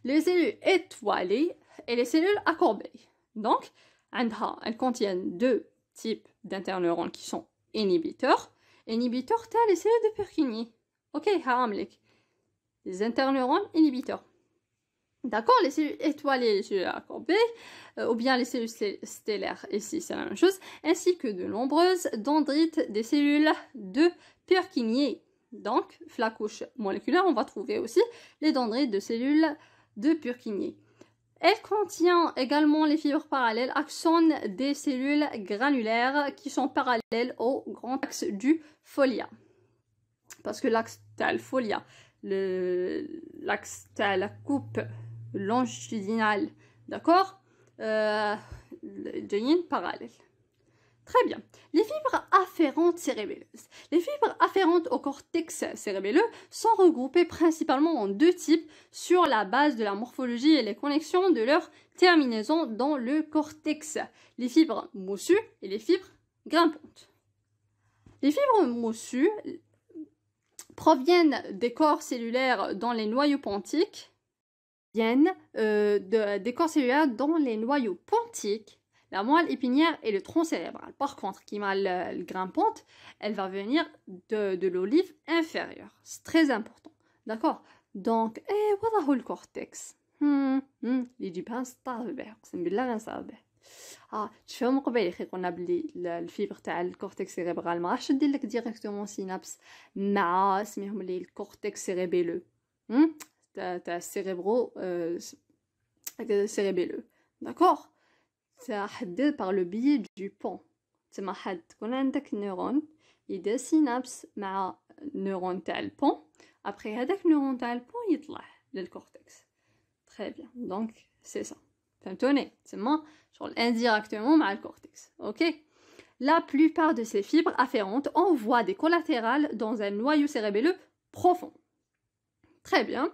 Les cellules étoilées et les cellules accourbées. Donc, elles contiennent deux types d'interneurones qui sont inhibiteurs. Inhibiteurs, t'as les cellules de Purkinje. Ok, haramlik. Les interneurones inhibiteurs. D'accord, les cellules étoilées et les cellules accourbées, ou bien les cellules stellaires, ici c'est la même chose, ainsi que de nombreuses dendrites des cellules de Purkinje. Donc, la couche moléculaire, on va trouver aussi les dendrites de cellules de Purkinje. Elle contient également les fibres parallèles axones des cellules granulaires qui sont parallèles au grand axe du folia. Parce que l'axe de folia, l'axe de la coupe longitudinale, d'accord, parallèle. Très bien. Les fibres afférentes cérébelleuses. Les fibres afférentes au cortex cérébelleux sont regroupées principalement en deux types sur la base de la morphologie et les connexions de leurs terminaisons dans le cortex. Les fibres moussues et les fibres grimpantes. Les fibres moussues proviennent des corps cellulaires dans les noyaux pontiques, des corps cellulaires dans les noyaux pontiques, la moelle épinière et le tronc cérébral. Par contre, qui m'a le grimpante, elle va venir de l'olive inférieure. C'est très important. D'accord? Donc, voilà le cortex. Les dupins starvés. C'est bien starvés. تفهم قبل يخي قلنا بلي الفيبر تاع الكورتكس سيريبرال ما راحش دير لك ديريكتومون سينابس مع سميهم لي الكورتكس سيريبيلو تاع السيريبرو سيريبيلو داكوغ تاع حدد par le biais du pont تما حد تكون عندك نيرون يدير سينابس مع نيرون تاع البون ابري هذاك النيرون تاع البون يطلع للكورتكس très bien donc c'est ça فهمتوني تما شغل indirectement مع الكورتكس ok. La plupart de ces fibres afférentes envoient des collatérales dans un noyau cérébelleux profond. Très bien.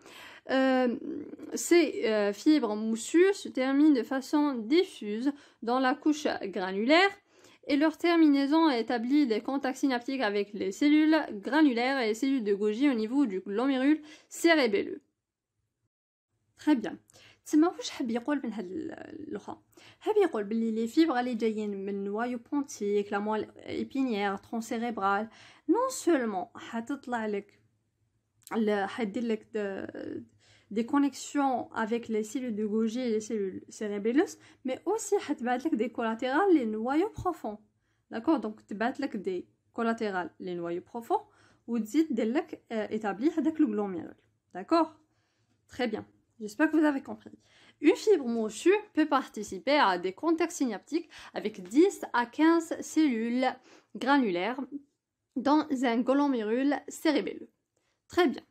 Ces fibres moussues se terminent de façon diffuse dans la couche granulaire et leur terminaison établit des contacts synaptiques avec les cellules granulaires et les cellules de Golgi au niveau du glomérule cérébelleux. Très bien. تما واش حاب يقول من هاد الاخرى حاب يقول بلي لي فيبر اللي جايين من نوايو بونتيك لا مول ايبينيير ترون سيريبرال نون سولمون حتطلع لك حيدير لك des connexions avec les cellules de Golgi et les cellules cérébelleuses, mais aussi des collatérales, les noyaux profonds. D'accord? Donc, des collatérales, les noyaux profonds, ou établir avec le glomérule. D'accord? Très bien. J'espère que vous avez compris. Une fibre mochue peut participer à des contacts synaptiques avec 10 à 15 cellules granulaires dans un glomérule cérébelleux. Très bien.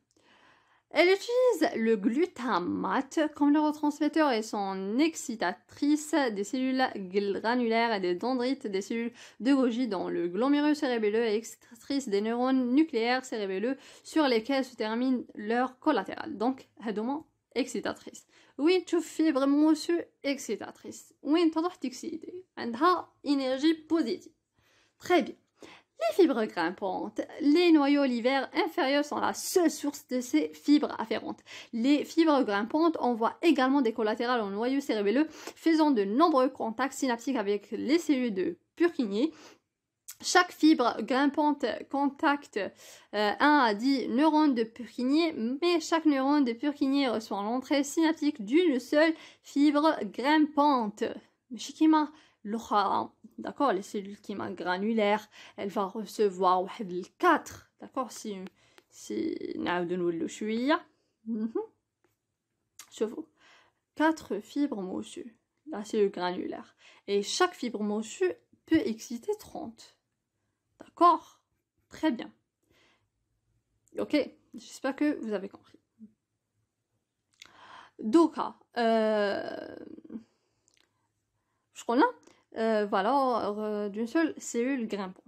Elle utilise le glutamate comme neurotransmetteur et son excitatrice des cellules granulaires et des dendrites des cellules de Golgi dans le glomérule cérébelleux et excitatrice des neurones nucléaires cérébelleux sur lesquels se termine leur collatéral. Donc, هادوما excitatrice. وين تشوف fibre mochue excitatrice. وين تروح تكسيدي. عندها énergie positive. Très bien. Les fibres grimpantes, les noyaux olivères inférieurs sont la seule source de ces fibres afférentes. Les fibres grimpantes envoient également des collatérales au noyau cérébelleux, faisant de nombreux contacts synaptiques avec les cellules de Purkinje. Chaque fibre grimpante contacte 1 à 10 neurones de Purkinje, mais chaque neurone de Purkinje reçoit l'entrée synaptique d'une seule fibre grimpante. D'accord, les cellules qui sont granulaires, elles vont recevoir 4. D'accord, si نعاودو شويه. شوفوا 4 fibres mochues, la cellule granulaire, et chaque fibre mochue peut exciter 30. D'accord, très bien. Ok, j'espère que vous avez compris. Donc, je crois là. Voilà, d'une seule cellule grimpante.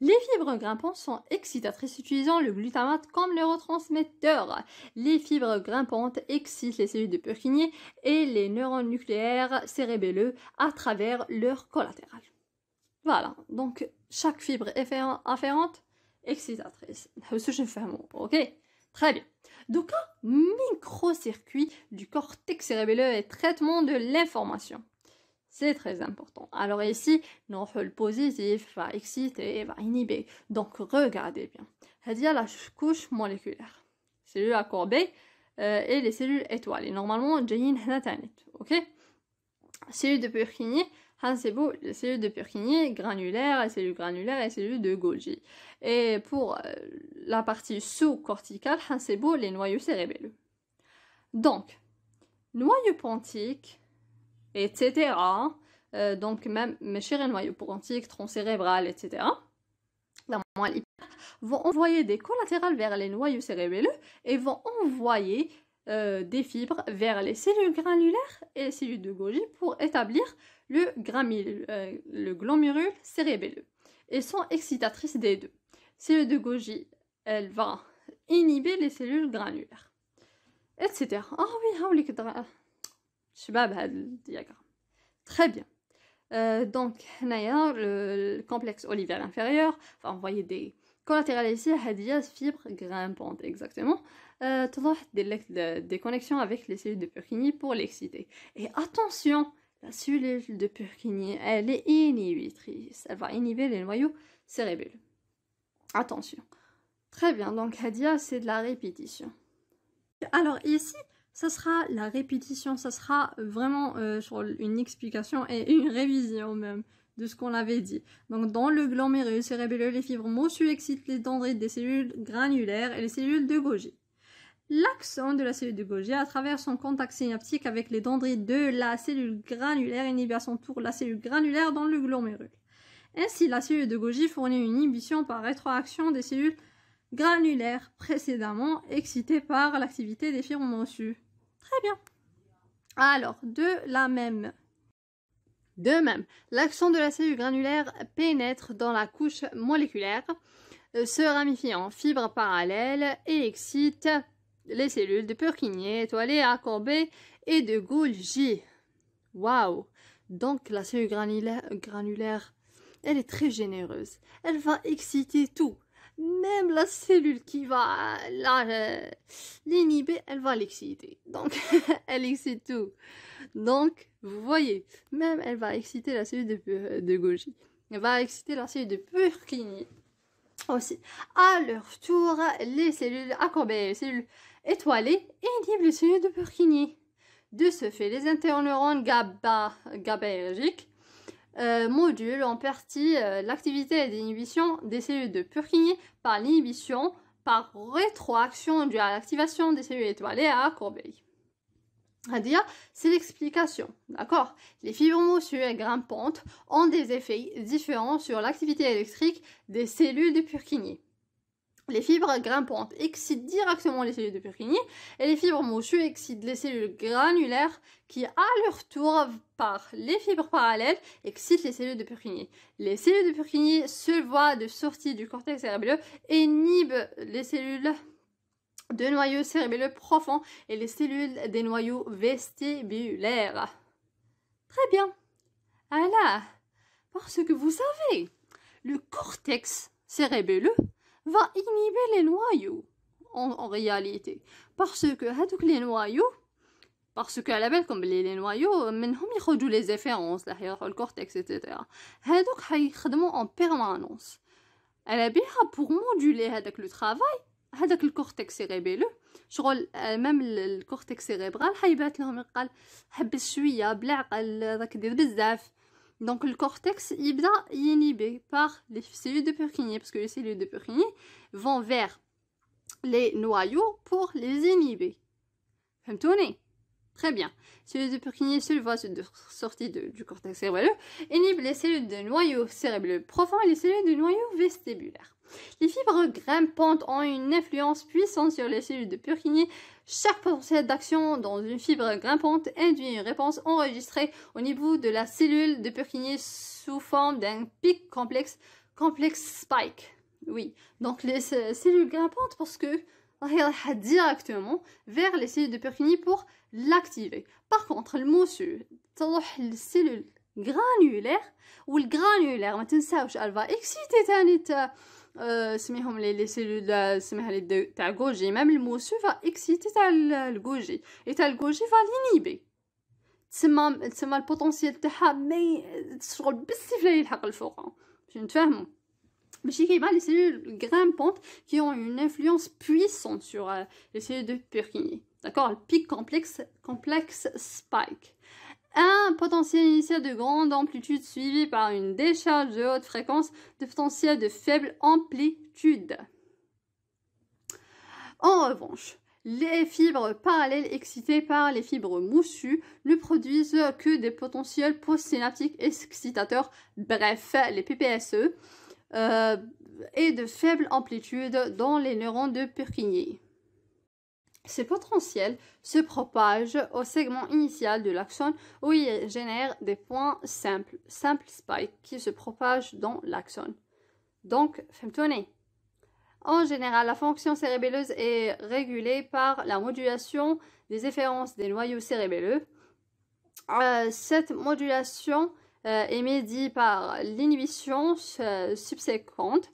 Les fibres grimpantes sont excitatrices utilisant le glutamate comme neurotransmetteur. Les fibres grimpantes excitent les cellules de Purkinje et les neurones nucléaires cérébelleux à travers leur collatéral. Voilà, donc chaque fibre afférente excitatrice. Ok, très bien. Donc, microcircuit du cortex cérébelleux et traitement de l'information. C'est très important. Alors ici, le positif va exciter, va inhiber. Donc regardez bien. Il y a la couche moléculaire. Cellules à courbée et les cellules étoilées. Normalement, جايين هنا تاني. Ok? Cellules de Purkinje, les cellules de Purkinje granulaires, les cellules granulaires et les cellules de Golgi. Et pour la partie sous-corticale, les noyaux cérébelleux. Donc, noyau pontique, etc. Donc même mes noyaux pontiques, tronc cérébral, etc. La moelle vont envoyer des collatérales vers les noyaux cérébelleux et vont envoyer des fibres vers les cellules granulaires et les cellules de Golgi pour établir le glomérule cérébelleux. Et sont excitatrices des deux. Cellules de Golgi, elle va inhiber les cellules granulaires, etc. Ah oui, diagramme. Très bien. Donc, le complexe olivaire inférieur va envoyer des collatérales ici, des fibres grimpantes, exactement. Des connexions avec les cellules de Purkinje pour l'exciter. Et attention, la cellule de Purkinje, elle est inhibitrice. Elle va inhiber les noyaux cérébelleux. Attention. Très bien, donc Hadia, c'est de la répétition. Alors ici, ça sera la répétition, ça sera vraiment sur une explication et une révision même de ce qu'on avait dit. Donc dans le glomérule cérébelleux, les fibres mochues excitent les dendrites des cellules granulaires et les cellules de Golgi. L'axone de la cellule de Golgi, à travers son contact synaptique avec les dendrites de la cellule granulaire, inhibe à son tour la cellule granulaire dans le glomérule. Ainsi, la cellule de Golgi fournit une inhibition par rétroaction des cellules granulaires précédemment excitées par l'activité des fibres mochues. Très bien. Alors, de même, l'action de la cellule granulaire pénètre dans la couche moléculaire, se ramifie en fibres parallèles et excite les cellules de Purkinje, étoilées, accourbées et de Golgi. Waouh! Donc, la cellule granulaire, elle est très généreuse. Elle va exciter tout. Même la cellule qui va l'inhiber, elle va l'exciter. Donc, elle excite tout. Donc, vous voyez, même elle va exciter la cellule de Golgi. Elle va exciter la cellule de Purkinje. Aussi, à leur tour, les cellules accombées, les cellules étoilées, inhibent les cellules de Purkinje. De ce fait, les interneurones GABAergiques modulent en partie l'activité d'inhibition des cellules de Purkinje par l'inhibition par rétroaction due à l'activation des cellules étoilées à courbées. C'est-à-dire, c'est l'explication, d'accord? Les fibres moussues grimpantes ont des effets différents sur l'activité électrique des cellules de Purkinje. Les fibres grimpantes excitent directement les cellules de Purkinje et les fibres moussues excitent les cellules granulaires qui, à leur tour, par les fibres parallèles, excitent les cellules de Purkinje. Les cellules de Purkinje, seule voie de sortie du cortex cérébelleux, inhibent les cellules de noyaux cérébelleux profonds et les cellules des noyaux vestibulaires. Très bien. Alors, parce que vous savez, le cortex cérébelleux va inhiber les noyaux en réalité. Parce que les noyaux, parce qu'à la belle comme les noyaux, منهم يخرجوا les efférences, le cortex, etc. هادوك حيخدموا en permanence. على بالها pour moduler هذاك le travail, هذاك الكورتكس سيريبيلو شغل ميم الكورتكس سيريبرال حيبات لهم يقال حبس شويه بلا عقل راك دير بزاف. Donc le cortex يبدا inhibé par les cellules de Purkinje parce que les cellules de Purkinje vont vers les noyaux pour les inhiber. فهمتوني؟ Très bien. Cellules de Purkinje, seule voie de sortie du cortex cérébelleux, inhibe les cellules de noyaux cérébelleux profonds et les cellules de noyaux vestibulaires. Les fibres grimpantes ont une influence puissante sur les cellules de Purkinje. Chaque potentiel d'action dans une fibre grimpante induit une réponse enregistrée au niveau de la cellule de Purkinje sous forme d'un pic complexe spike. Oui, donc les cellules grimpantes parce que directement vers les cellules de Purkinje pour l'activer. Par contre, le moussu, les cellules granulaires ou le granulaire, elle va exciter les cellules تاع Golgi, même le moussu va exciter le Golgi et le Golgi va l'inhiber. تسمى البوتنسيال تاعها ما تشغل بزاف لا يلحق الفوق. باش نتفاهموا. ماشي كيما les cellules grimpantes qui ont une influence puissante sur les cellules de Purkinje. D'accord, le pic complexe spike. Un potentiel initial de grande amplitude suivi par une décharge de haute fréquence de potentiel de faible amplitude. En revanche, les fibres parallèles excitées par les fibres moussues ne produisent que des potentiels postsynaptiques excitateurs, bref, les PPSE, et de faible amplitude dans les neurones de Purkinje. Ces potentiels se propagent au segment initial de l'axone où ils génèrent des points simples spikes qui se propagent dans l'axone. Donc, فهمتوني. En général, la fonction cérébelleuse est régulée par la modulation des efférences des noyaux cérébelleux. Cette modulation est médiée par l'inhibition subséquente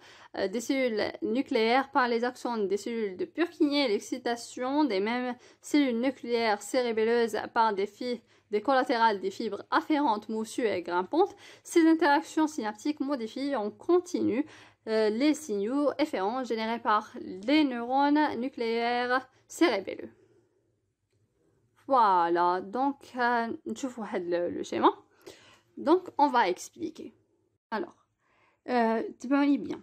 des cellules nucléaires par les axones des cellules de Purkinje, l'excitation des mêmes cellules nucléaires cérébelleuses par des collatérales des fibres afférentes moussues et grimpantes. Ces interactions synaptiques modifient en continu les signaux efférents générés par les neurones nucléaires cérébelleux. Voilà, donc نشوفوا هذا le schéma. Donc on va expliquer. Alors, تبعوني bien.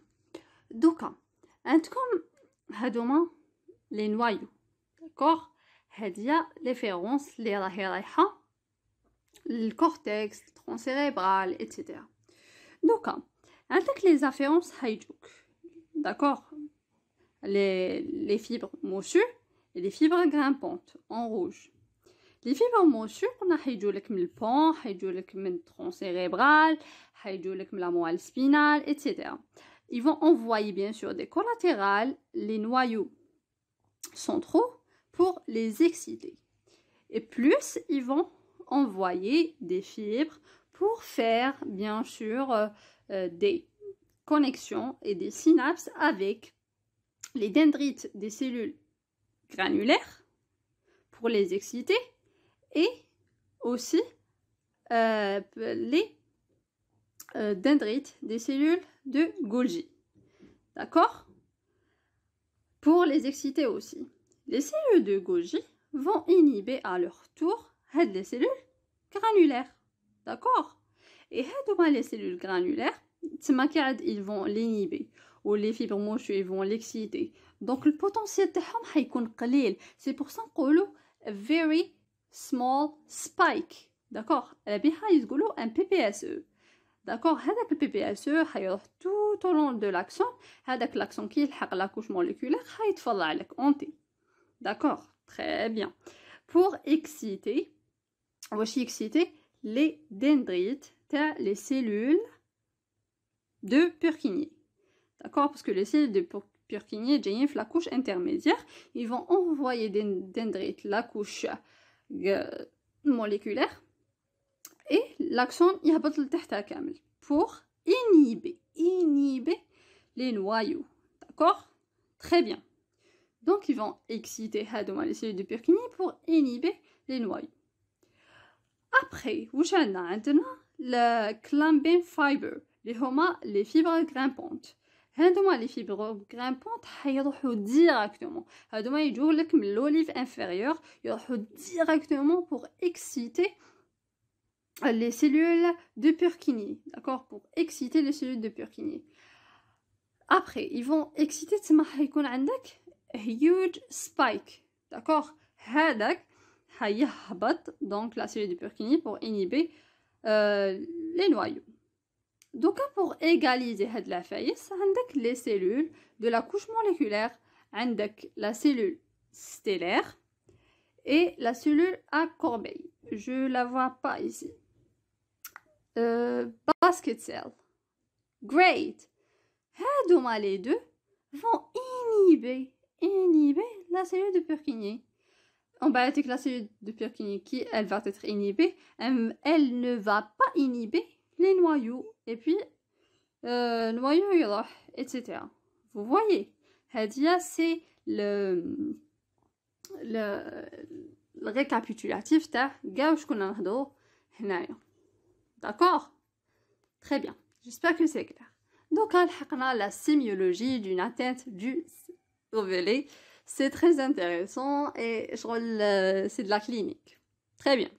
دوكا عندكم هادوما لي نوايو داكوغ هادية ليفيرونس لي راهي رايحة للكورتكس الترون سيريبرال اتسيتيرا. دوكا عندك لي زافيرونس هايجوك داكوغ les fibres moussues et les fibres grimpantes en rouge. Les fibres moussues on حيجوا لك من البون حيجوا لك من الترون سيريبرال حيجوا لك من la moelle spinale etc. Ils vont envoyer bien sûr des collatérales, les noyaux centraux, pour les exciter. Et plus, ils vont envoyer des fibres pour faire bien sûr des connexions et des synapses avec les dendrites des cellules granulaires pour les exciter et aussi les dendrites des cellules de Golgi. D'accord? Pour les exciter aussi. Les cellules de Golgi vont inhiber à leur tour les cellules granulaires. D'accord? Et les cellules granulaires, ils vont l'inhiber. Ou les fibres mochues ils vont l'exciter. Donc le potentiel تاعهم حيكون قليل. C'est pour ça qu'on dit a very small spike. D'accord? Elle a bien un PPSE. D'accord? هذاك le PPSE حيروح tout au long de l'axon. هذاك l'axon qui يلحق la couche moléculaire حيتفضل عليك انت. D'accord? Très bien. Pour exciter, on va exciter les dendrites, les cellules de Purkinje. D'accord? Parce que les cellules de Purkinje, la couche intermédiaire, ils vont envoyer des dendrites, la couche moléculaire, et l'axone il va le pour inhiber les noyaux. D'accord? Très bien. Donc ils vont exciter les cellules de Purkinje pour inhiber les noyaux. Après, vous avez le clumping fiber, les fibres grimpantes. Les fibres grimpantes يروحوا directement. Ils jouent l'olive inférieure, directement pour exciter les cellules de Purkinje. D'accord? Pour exciter les cellules de Purkinje. Après, ils vont exciter huge spike. D'accord? Donc la cellule de Purkinje pour inhiber les noyaux. Donc pour égaliser la faillite, les cellules de la couche moléculaire, la cellule stellaire et la cellule à corbeille. Je la vois pas ici. Basket cell. Great. Les deux vont inhiber la cellule de Purkinje. On va dire que la cellule de Purkinje qui elle va être inhibée, elle ne va pas inhiber les noyaux et puis noyaux etc. Vous voyez, c'est le récapitulatif ta gauche qu'on a d'accord? Très bien, j'espère que c'est clair. Donc on a la sémiologie d'une atteinte du cervelet. C'est très intéressant et c'est de la clinique. Très bien.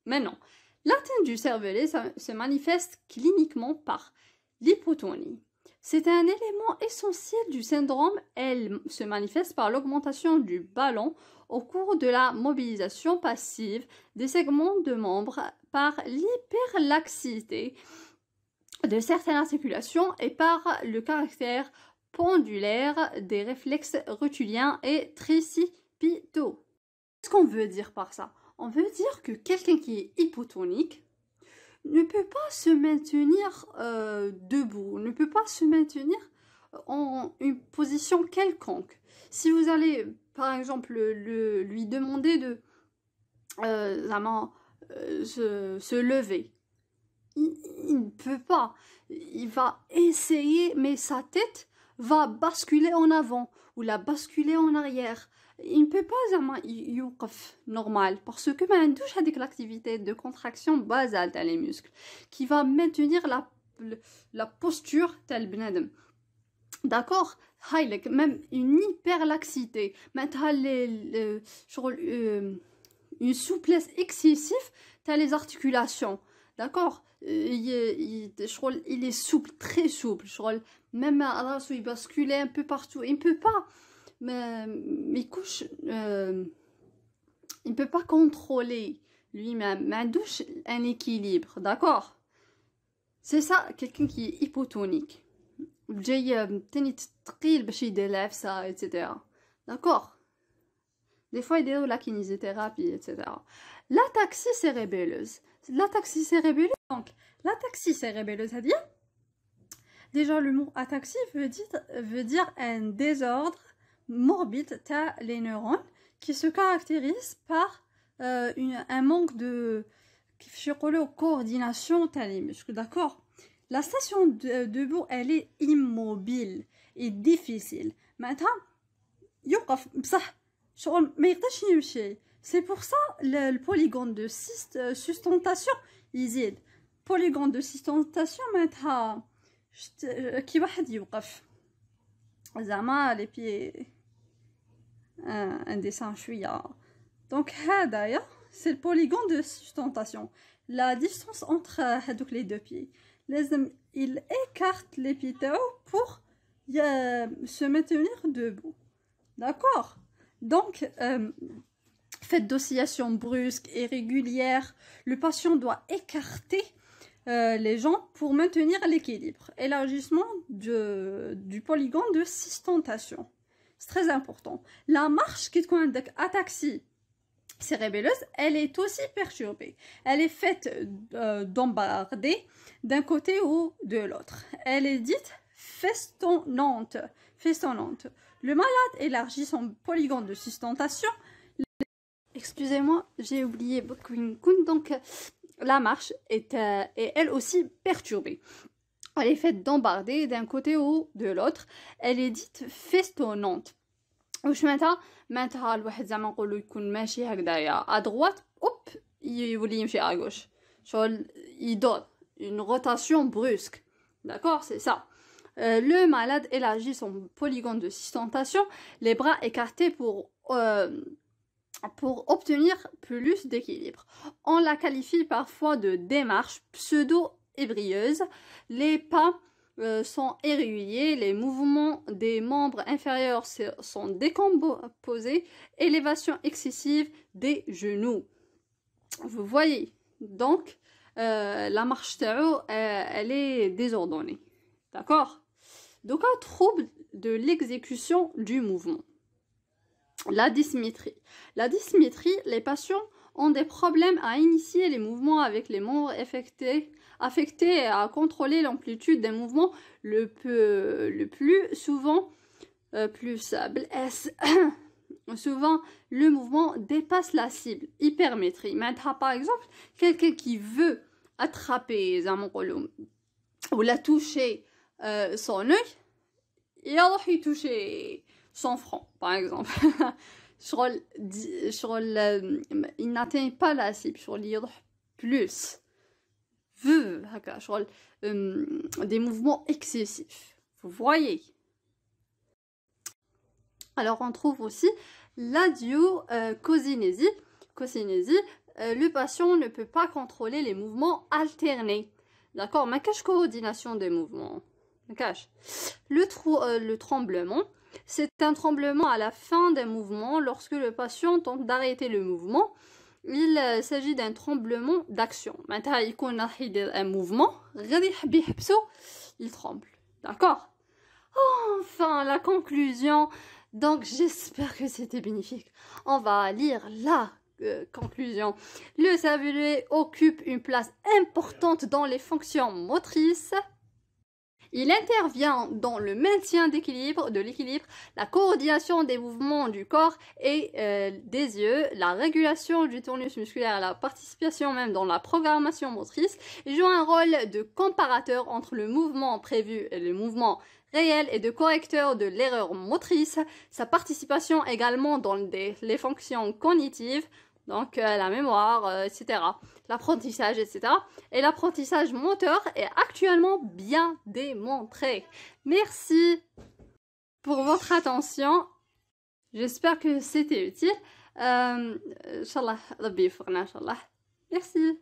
Maintenant, l'atteinte du cervelet se manifeste cliniquement par l'hypotonie. C'est un élément essentiel du syndrome. Elle se manifeste par l'augmentation du ballon au cours de la mobilisation passive des segments de membres, par l'hyperlaxité de certaines articulations et par le caractère pendulaire des réflexes rotuliens et tricipitaux. Qu'est-ce qu'on veut dire par ça? On veut dire que quelqu'un qui est hypotonique ne peut pas se maintenir debout, ne peut pas se maintenir en une position quelconque. Si vous allez, par exemple, lui demander de se lever, il ne peut pas. Il va essayer, mais sa tête va basculer en avant ou la basculer en arrière. Il ne peut pas يوقف normal parce que ما عندوش هذيك l'activité de contraction basale تاع les muscles qui va maintenir la posture تاع البنادم. D'accord? Même une hyperlaxité, une souplesse excessive تاع les articulations. D'accord? Il est souple, très souple. Même il bascule un peu partout. Il ne peut pas. Mais il couche. Il ne peut pas contrôler lui-même. Mais il a un équilibre. D'accord? C'est ça, quelqu'un qui est hypotonique. etc. D'accord? Des fois, il y a la kinésithérapie, etc. L'ataxie cérébelleuse. L'ataxie cérébelleuse, donc, l'ataxie cérébelleuse, c'est-à-dire, déjà le mot ataxie veut dire un désordre morbide t'as les neurones qui se caractérise par un manque de coordination t'as les muscles, d'accord? La station debout, elle est immobile et difficile. Maintenant, يوقف بصح شغل ما يقدرش يمشي. C'est pour ça le polygone de sustentation يزيد. Polygone de sustentation معناتها كي واحد يوقف. زعما les pieds un dessin شوية. Donc هدايا c'est le polygone de sustentation. La distance entre هادوك les deux pieds لازم il écarte les pieds تاعو pour se maintenir debout. D'accord? Donc faites d'oscillations brusques et régulières, le patient doit écarter les jambes pour maintenir l'équilibre. Élargissement du polygone de sustentation. C'est très important. La marche qui est ataxie cérébelleuse, elle est aussi perturbée. Elle est faite d'embarder d'un côté ou de l'autre. Elle est dite festonnante. Festonnante. Le malade élargit son polygone de sustentation. Excusez-moi, j'ai oublié donc la marche est elle aussi perturbée. Elle est faite d'embarder d'un côté ou de l'autre. Elle est dite festonnante. واش معناتها الواحد زعما نقولوا يكون ماشي هكذايا à droite اوب يولي يمشي à gauche شغل يدور une rotation brusque. D'accord, c'est ça. Le malade élargit son polygone de sustentation, les bras écartés pour obtenir plus d'équilibre. On la qualifie parfois de démarche pseudo-ébrieuse. Les pas sont irréguliers, les mouvements des membres inférieurs sont décomposés, élévation excessive des genoux. Vous voyez, donc la marche tao, elle est désordonnée. D'accord? Donc un trouble de l'exécution du mouvement. La dysmétrie. La dysmétrie, les patients ont des problèmes à initier les mouvements avec les membres affectés et à contrôler l'amplitude des mouvements le plus souvent souvent le mouvement dépasse la cible. Hypermétrie. Maintenant, par exemple, quelqu'un qui veut attraper ou la toucher son œil, il va toucher son front, par exemple. Il n'atteint pas la cible, plus. Des mouvements excessifs. Vous voyez. Alors, on trouve aussi l'adiocosinésie. Le patient ne peut pas contrôler les mouvements alternés. D'accord, mais qu'est-ce que coordination des mouvements? Le tremblement, c'est un tremblement à la fin d'un mouvement. Lorsque le patient tente d'arrêter le mouvement, il s'agit d'un tremblement d'action. Maintenant, il y a un mouvement, il tremble. D'accord? Enfin, la conclusion. Donc, j'espère que c'était bénéfique. On va lire la conclusion. Le cervelet occupe une place importante dans les fonctions motrices. Il intervient dans le maintien de l'équilibre, la coordination des mouvements du corps et des yeux, la régulation du tonus musculaire, la participation même dans la programmation motrice. Il joue un rôle de comparateur entre le mouvement prévu et le mouvement réel et de correcteur de l'erreur motrice. Sa participation également dans les fonctions cognitives, donc la mémoire, etc. L'apprentissage, etc. Et l'apprentissage moteur est actuellement bien démontré. Merci pour votre attention. J'espère que c'était utile. Inch'Allah, Rabbi yufqna, Inch'Allah. Merci.